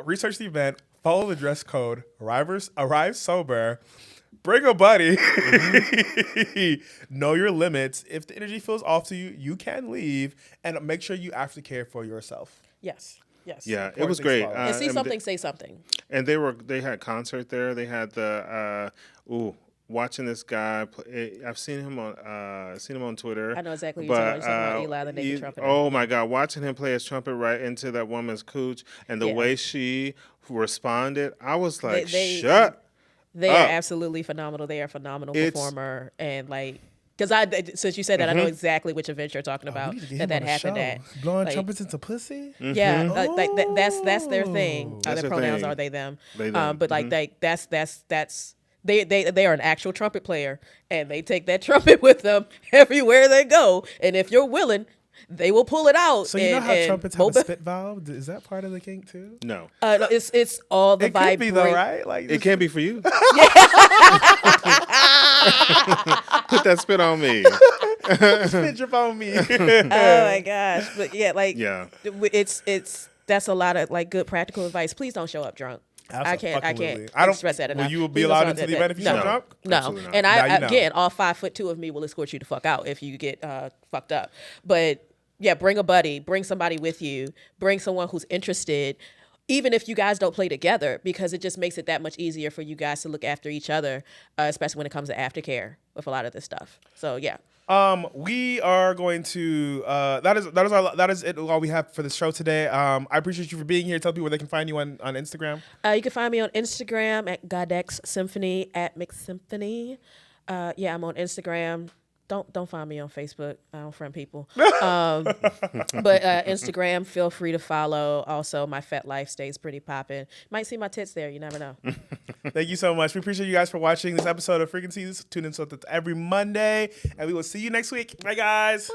Research the event, follow the dress code, arrive sober, bring a buddy, know your limits. If the energy feels off to you, you can leave, and make sure you aftercare for yourself. Yes. Yeah, it was great. And see something, say something. And they had concert there. They had the watching this guy play. I've seen him on Twitter. I know exactly what you're talking about. Eli, the naked trumpeter. Oh my God, watching him play his trumpet right into that woman's cooch and the way she responded, I was like, shut. They are absolutely phenomenal. They are a phenomenal performer, and like. Because since you said that, I know exactly which event you're talking about that happened at. Blowing trumpets into pussy? Yeah, that's their thing. Their pronouns are they, them. But like that's they are an actual trumpet player, and they take that trumpet with them everywhere they go. And if you're willing, they will pull it out. So you know how trumpets have a spit valve? Is that part of the kink too? No. No, it's all the vibration. It could be though, right? Like it can't be for you. Put that spit on me. Spit drip on me. Oh my gosh! But yeah, like it's that's a lot of like good practical advice. Please don't show up drunk. I can't I don't express that enough. Will you be Please don't allowed show into up the that- event if you show drunk? No, Absolutely not. and Now you know. again, all 5'2" of me will escort you the fuck out if you get fucked up. But yeah, bring a buddy, bring somebody with you, bring someone who's interested. Even if you guys don't play together, because it just makes it that much easier for you guys to look after each other, especially when it comes to aftercare with a lot of this stuff. So yeah. We are going to that is it all we have for the show today. I appreciate you for being here. Tell people where they can find you on Instagram. You can find me on Instagram at Goddexx Symphonee at Mixed Symphony. Yeah, I'm on Instagram. Don't find me on Facebook. I don't friend people. But Instagram, feel free to follow. Also, my fat life stays pretty popping. Might see my tits there. You never know. Thank you so much. We appreciate you guys for watching this episode of Frequencies. Tune in so that's every Monday, and we will see you next week. Bye, guys.